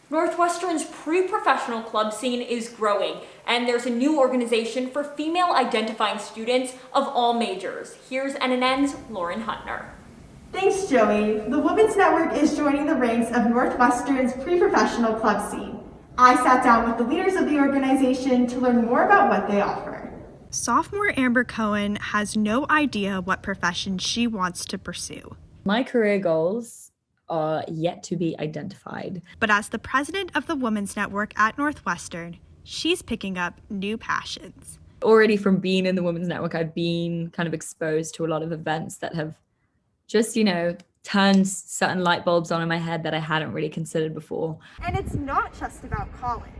Northwestern's pre-professional club scene is growing, and there's a new organization for female-identifying students of all majors. Here's NNN's Lauren Hutner. Thanks, Joey. The Women's Network is joining the ranks of Northwestern's pre-professional club scene. I sat down with the leaders of the organization to learn more about what they offer. Sophomore Amber Cohen has no idea what profession she wants to pursue. My career goals are yet to be identified. But as the president of the Women's Network at Northwestern, she's picking up new passions. Already from being in the Women's Network, I've been kind of exposed to a lot of events that have just, turned certain light bulbs on in my head that I hadn't really considered before. And it's not just about college.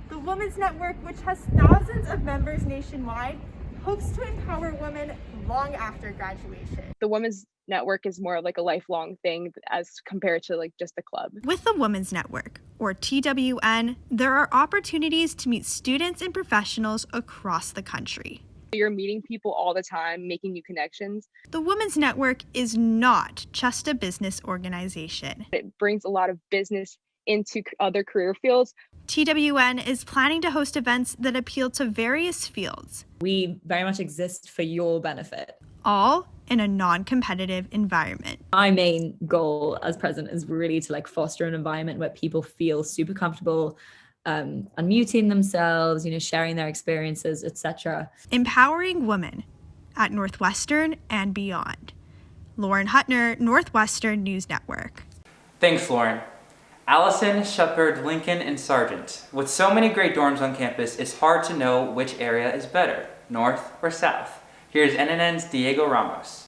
The Women's Network, which has thousands of members nationwide, hopes to empower women long after graduation. The Women's Network is more like a lifelong thing as compared to like just a club. With the Women's Network, or TWN, there are opportunities to meet students and professionals across the country. You're meeting people all the time, making new connections. The Women's Network is not just a business organization. It brings a lot of business into other career fields. TWN is planning to host events that appeal to various fields. We very much exist for your benefit. All in a non-competitive environment. My main goal as president is really to foster an environment where people feel super comfortable unmuting themselves, sharing their experiences, etc. Empowering women at Northwestern and beyond. Lauren Hutner, Northwestern News Network. Thanks, Lauren. Allison, Shepard, Lincoln, and Sargent. With so many great dorms on campus, it's hard to know which area is better, north or south. Here's NNN's Diego Ramos.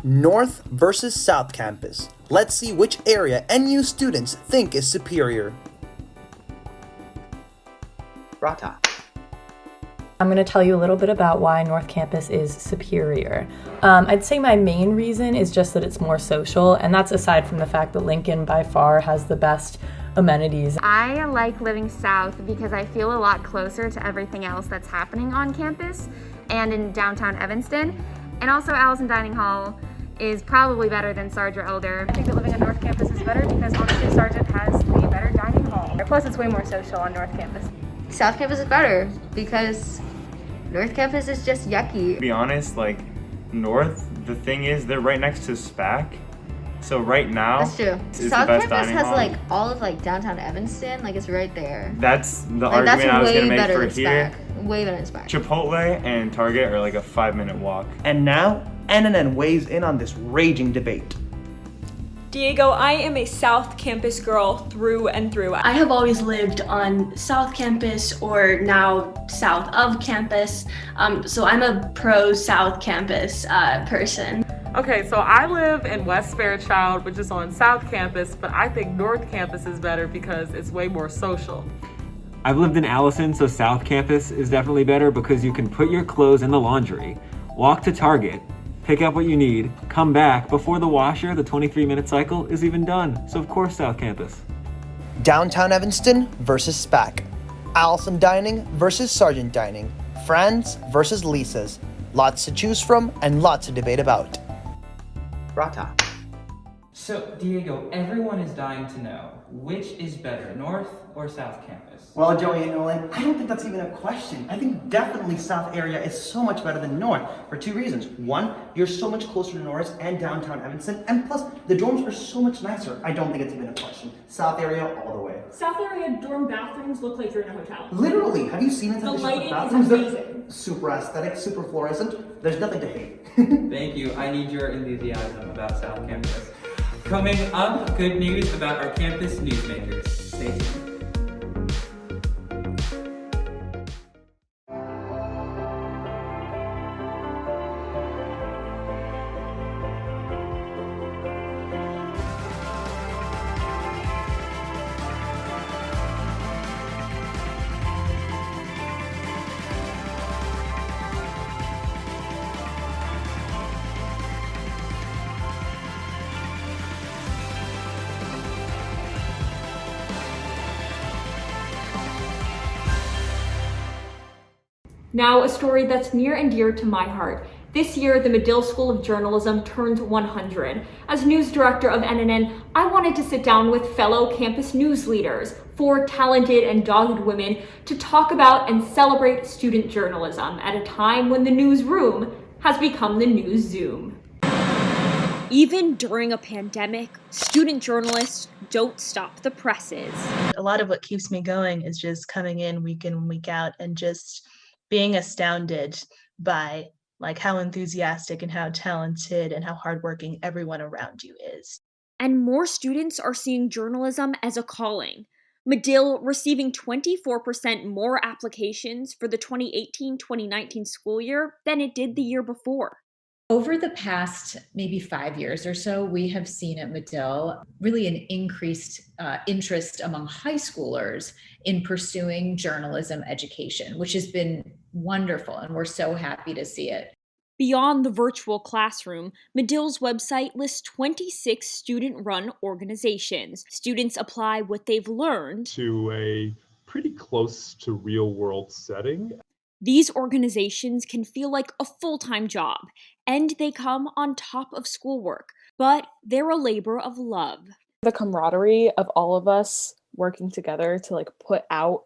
North versus South Campus. Let's see which area NU students think is superior. Rata. I'm going to tell you a little bit about why North Campus is superior. I'd say my main reason is just that it's more social, and that's aside from the fact that Lincoln by far has the best amenities. I like living south because I feel a lot closer to everything else that's happening on campus and in downtown Evanston. And also Allison Dining Hall is probably better than Sarge or Elder. I think that living on North Campus is better because honestly Sargent has the better dining hall. Plus it's way more social on North Campus. South Campus is better because North Campus is just yucky. To be honest, like North, the thing is they're right next to SPAC. So right now, That's true. it's South the best Campus dining has hall. like all of like downtown Evanston, like it's right there. That's the Like, that's argument I was way gonna make better for than here. SPAC. Way better than SPAC. Chipotle and Target are like a 5-minute walk. And now, NNN weighs in on this raging debate. Diego, I am a South Campus girl through and through. I have always lived on South Campus or now south of campus, so I'm a pro South Campus person. Okay, so I live in West Fairchild, which is on South Campus, but I think North Campus is better because it's way more social. I've lived in Allison, so South Campus is definitely better because you can put your clothes in the laundry, walk to Target, pick up what you need, come back before the washer, the 23-minute cycle, is even done. So of course South Campus. Downtown Evanston versus SPAC. Allison Dining versus Sargent Dining. Fran's versus Lisa's. Lots to choose from and lots to debate about. Rata. So, Diego, everyone is dying to know, which is better, North or South Campus? Well, Joey and Nolan, I don't think that's even a question. I think definitely South area is so much better than North for two reasons. One, you're so much closer to Norris and downtown Evanston, and plus, the dorms are so much nicer. I don't think it's even a question. South area all the way. South area dorm bathrooms look like you're in a hotel. Literally, have you seen inside The the lighting is bathrooms? They're amazing. super aesthetic, super fluorescent. There's nothing to hate. Thank you. I need your enthusiasm about South Campus. Coming up, good news about our campus newsmakers. Stay tuned. Now, a story that's near and dear to my heart. This year, the Medill School of Journalism turns 100. As news director of NNN, I wanted to sit down with fellow campus news leaders, 4 talented and dogged women, to talk about and celebrate student journalism at a time when the newsroom has become the news Zoom. Even during a pandemic, student journalists don't stop the presses. A lot of what keeps me going is just coming in and week out and just being astounded by like how enthusiastic and how talented and how hardworking everyone around you is. And more students are seeing journalism as a calling. Medill receiving 24% more applications for the 2018-2019 school year than it did the year before. Over the past maybe 5 years or so, we have seen at Medill really an increased interest among high schoolers in pursuing journalism education, which has been wonderful, and we're so happy to see it. Beyond the virtual classroom, Medill's website lists 26 student-run organizations. Students apply what they've learned to a pretty close to real-world setting. These organizations can feel like a full-time job, and they come on top of schoolwork, but they're a labor of love. The camaraderie of all of us working together to like put out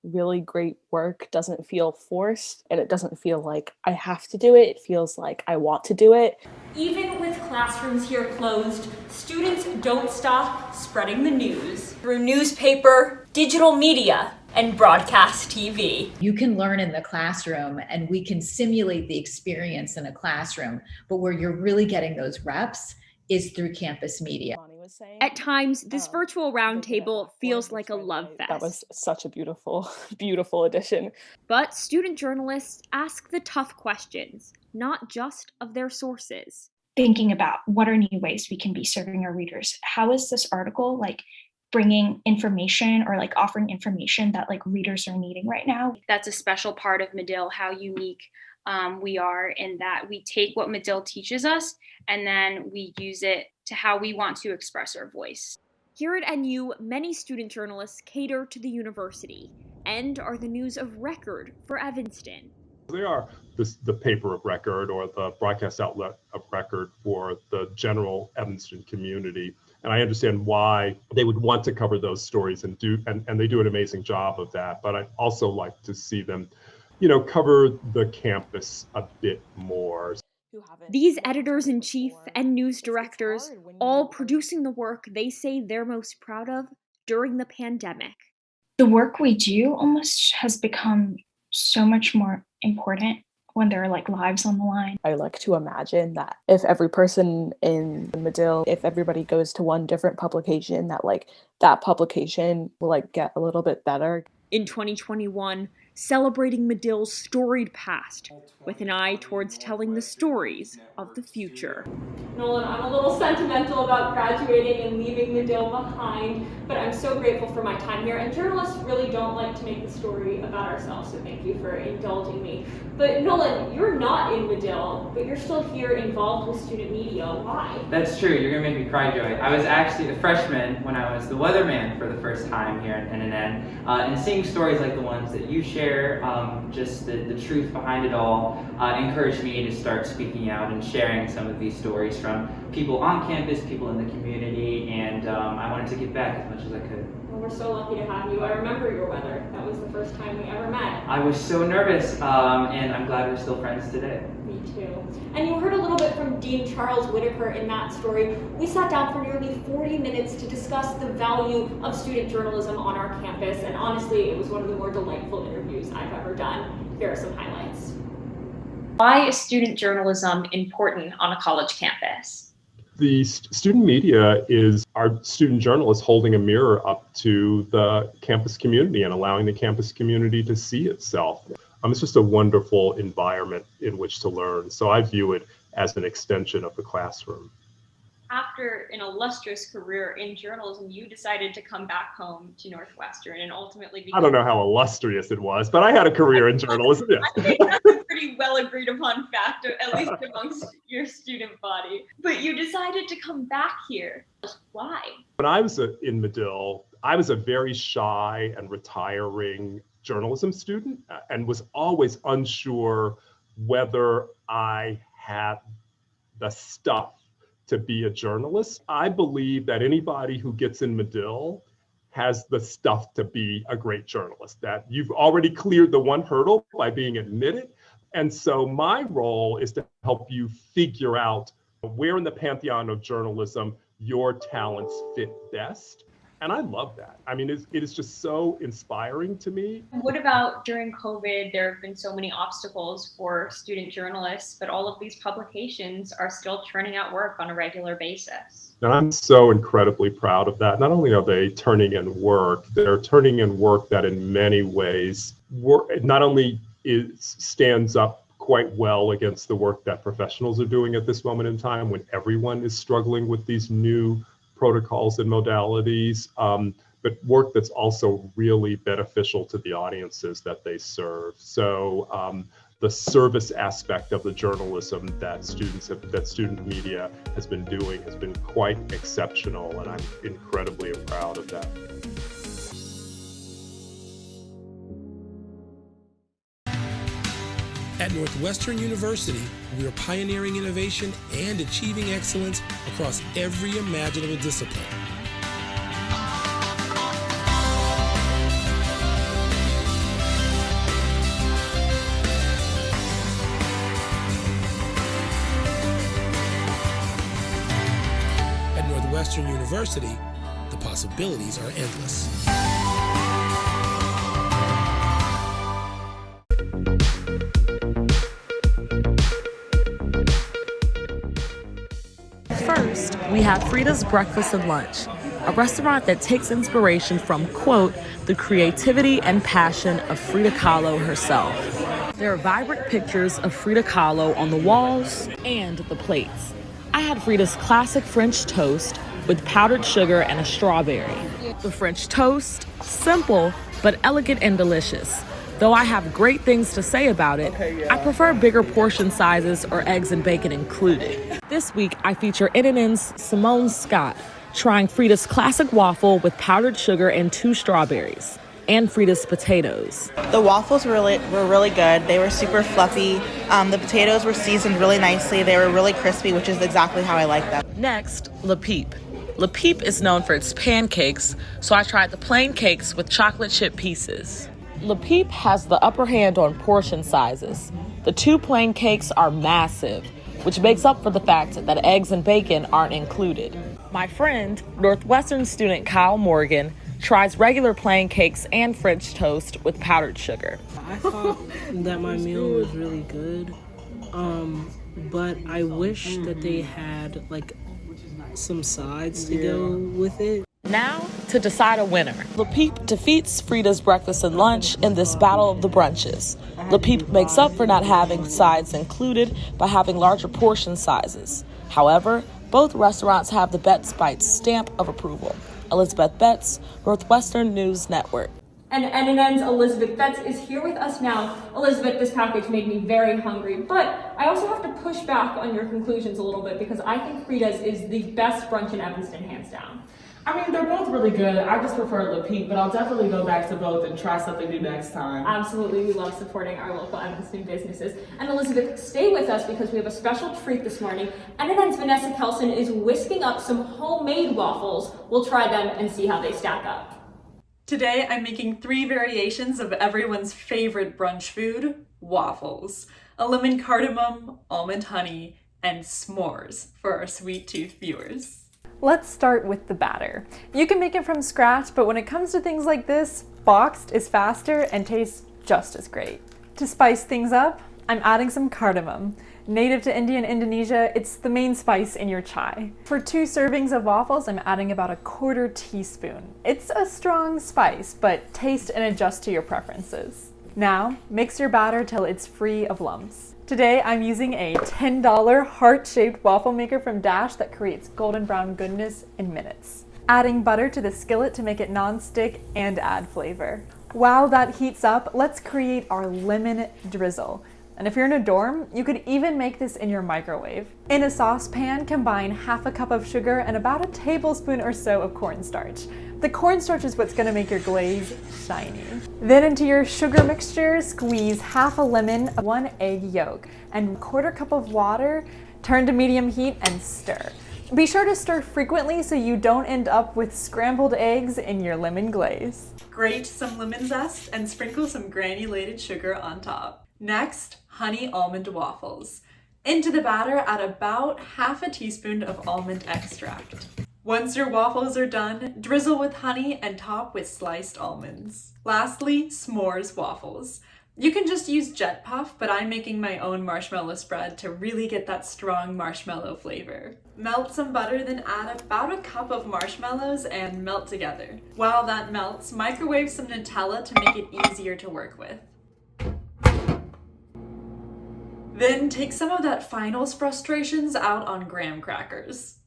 really great work doesn't feel forced, and it doesn't feel like I have to do it. It feels like I want to do it. Even with classrooms here closed, students don't stop spreading the news through newspaper, digital media, and broadcast TV. You can learn in the classroom and we can simulate the experience in a classroom, but where you're really getting those reps is through campus media. At times, this virtual roundtable feels like a love fest. That was such a beautiful, beautiful addition. But student journalists ask the tough questions, not just of their sources. Thinking about what are new ways we can be serving our readers. How is this article like bringing information or like offering information that like readers are needing right now? That's a special part of Medill, how unique we are in that we take what Medill teaches us and then we use it to how we want to express our voice. Here at NU, many student journalists cater to the university and are the news of record for Evanston. They are the paper of record or the broadcast outlet of record for the general Evanston community. And I understand why they would want to cover those stories and they do an amazing job of that. But I also like to see them, cover the campus a bit more. These editors-in-chief and news directors, all producing the work they say they're most proud of during the pandemic. The work we do almost has become so much more important when there are like lives on the line. I like to imagine that if every person in Medill, if everybody goes to one different publication, that publication will get a little bit better. In 2021, celebrating Medill's storied past with an eye towards telling the stories of the future. Nolan, I'm a little sentimental about graduating and leaving Medill behind, but I'm so grateful for my time here. And journalists really don't like to make the story about ourselves, so thank you for indulging me. But Nolan, you're not in Medill, but you're still here involved with student media. Why? That's true. You're gonna make me cry, Joey. I was actually a freshman when I was the weatherman for the first time here at NNN, and seeing stories like the ones that you share, just the truth behind it all, encouraged me to start speaking out and sharing some of these stories from people on campus, people in the community, and I wanted to give back as much as I could. Well, we're so lucky to have you. I remember your weather. That was the first time we ever met. I was so nervous, and I'm glad we're still friends today. Me too. And you heard a little bit from Dean Charles Whitaker in that story. We sat down for nearly 40 minutes to discuss the value of student journalism on our campus, and honestly, it was one of the more delightful interviews I've ever done. Here are some highlights. Why is student journalism important on a college campus? The student media is our student journalists holding a mirror up to the campus community and allowing the campus community to see itself. It's just a wonderful environment in which to learn. So I view it as an extension of the classroom. After an illustrious career in journalism, you decided to come back home to Northwestern and ultimately I don't know how illustrious it was, but I had a career in journalism. Yes. I think that's a pretty well agreed upon fact, at least amongst your student body. But you decided to come back here. Why? When I was in Medill, I was a very shy and retiring journalism student and was always unsure whether I had the stuff to be a journalist. I believe that anybody who gets in Medill has the stuff to be a great journalist, that you've already cleared the one hurdle by being admitted. And so my role is to help you figure out where in the pantheon of journalism your talents fit best. And I love that. I mean, it is just so inspiring to me. What about during COVID? There have been so many obstacles for student journalists, but all of these publications are still churning out work on a regular basis. And I'm so incredibly proud of that. Not only are they turning in work, they're turning in work that in many ways not only stands up quite well against the work that professionals are doing at this moment in time when everyone is struggling with these new protocols and modalities, but work that's also really beneficial to the audiences that they serve. So the service aspect of the journalism that student media has been doing has been quite exceptional, and I'm incredibly proud of that. At Northwestern University, we are pioneering innovation and achieving excellence across every imaginable discipline. At Northwestern University, the possibilities are endless. First, we have Frida's Breakfast and Lunch, a restaurant that takes inspiration from, quote, the creativity and passion of Frida Kahlo herself. There are vibrant pictures of Frida Kahlo on the walls and the plates. I had Frida's classic French toast with powdered sugar and a strawberry. The French toast, simple but elegant and delicious. Though I have great things to say about it, I prefer bigger portion sizes or eggs and bacon included. This week, I feature NNN's Simone Scott, trying Frida's classic waffle with powdered sugar and 2 strawberries, and Frida's potatoes. The waffles were really good. They were super fluffy. The potatoes were seasoned really nicely. They were really crispy, which is exactly how I like them. Next, Le Peep. Le Peep is known for its pancakes, so I tried the plain cakes with chocolate chip pieces. Le Peep has the upper hand on portion sizes. The 2 plain cakes are massive, which makes up for the fact that eggs and bacon aren't included. My friend, Northwestern student Kyle Morgan, tries regular plain cakes and French toast with powdered sugar. I thought that my meal was really good, but I wish that they had like some sides to go with it. Now, to decide a winner. Le Peep defeats Frida's breakfast and lunch in this battle of the brunches. Le Peep makes up for not having sides included by having larger portion sizes. However, both restaurants have the Betts Bites stamp of approval. Elizabeth Betts, Northwestern News Network. And NNN's Elizabeth Betts is here with us now. Elizabeth, this package made me very hungry, but I also have to push back on your conclusions a little bit because I think Frida's is the best brunch in Evanston, hands down. I mean, they're both really good. I just prefer Le Peep, but I'll definitely go back to both and try something new next time. Absolutely, we love supporting our local Evanston businesses. And Elizabeth, stay with us because we have a special treat this morning. NNN's Vanessa Kelson is whisking up some homemade waffles. We'll try them and see how they stack up. Today, I'm making 3 variations of everyone's favorite brunch food, waffles. A lemon cardamom, almond honey, and s'mores for our sweet tooth viewers. Let's start with the batter. You can make it from scratch, but when it comes to things like this, boxed is faster and tastes just as great. To spice things up, I'm adding some cardamom. Native to India and Indonesia, it's the main spice in your chai. For 2 servings of waffles, I'm adding about 1/4 teaspoon. It's a strong spice, but taste and adjust to your preferences. Now, mix your batter till it's free of lumps. Today, I'm using a $10 heart-shaped waffle maker from Dash that creates golden brown goodness in minutes. Adding butter to the skillet to make it non-stick and add flavor. While that heats up, let's create our lemon drizzle. And if you're in a dorm, you could even make this in your microwave. In a saucepan, combine 1/2 cup of sugar and about 1 tablespoon or so of cornstarch. The cornstarch is what's gonna make your glaze shiny. Then into your sugar mixture, squeeze 1/2 lemon, 1 egg yolk, and 1/4 cup of water. Turn to medium heat and stir. Be sure to stir frequently so you don't end up with scrambled eggs in your lemon glaze. Grate some lemon zest and sprinkle some granulated sugar on top. Next, honey almond waffles. Into the batter, add about 1/2 teaspoon of almond extract. Once your waffles are done, drizzle with honey and top with sliced almonds. Lastly, s'mores waffles. You can just use Jet Puff, but I'm making my own marshmallow spread to really get that strong marshmallow flavor. Melt some butter, then add about 1 cup of marshmallows and melt together. While that melts, microwave some Nutella to make it easier to work with. Then take some of that finals frustrations out on graham crackers.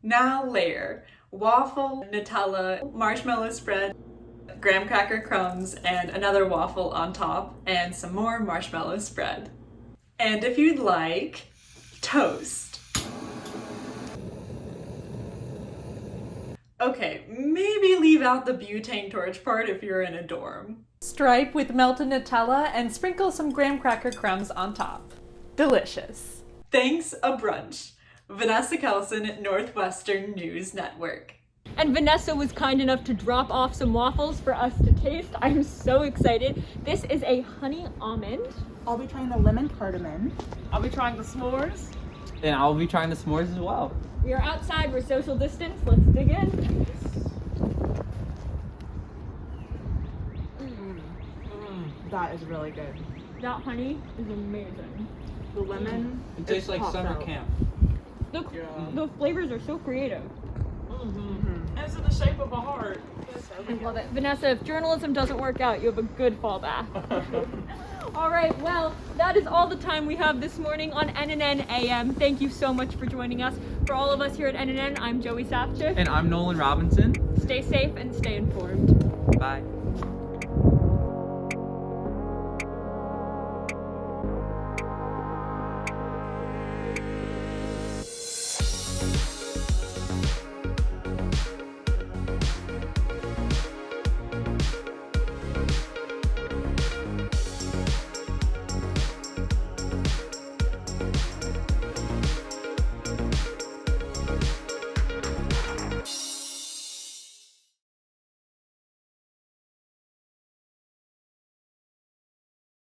Now layer waffle, Nutella, marshmallow spread, graham cracker crumbs, and another waffle on top, and some more marshmallow spread. And if you'd like, toast. Okay, maybe leave out the butane torch part if you're in a dorm. Stripe with melted Nutella and sprinkle some graham cracker crumbs on top. Delicious. Thanks a brunch. Vanessa Kelson, Northwestern News Network. And Vanessa was kind enough to drop off some waffles for us to taste. I'm so excited. This is a honey almond. I'll be trying the lemon cardamom. I'll be trying the s'mores. And I'll be trying the s'mores as well. We are outside, we're social distance. Let's dig in. That is really good. That honey is amazing. The lemon. It tastes like summer camp. The flavors are so creative. And it's in the shape of a heart. I love it. Vanessa, if journalism doesn't work out, you have a good fallback. All right, well, that is all the time we have this morning on NNN AM. Thank you so much for joining us. For all of us here at NNN, I'm Joey Safchik. And I'm Nolan Robinson. Stay safe and stay informed. Bye.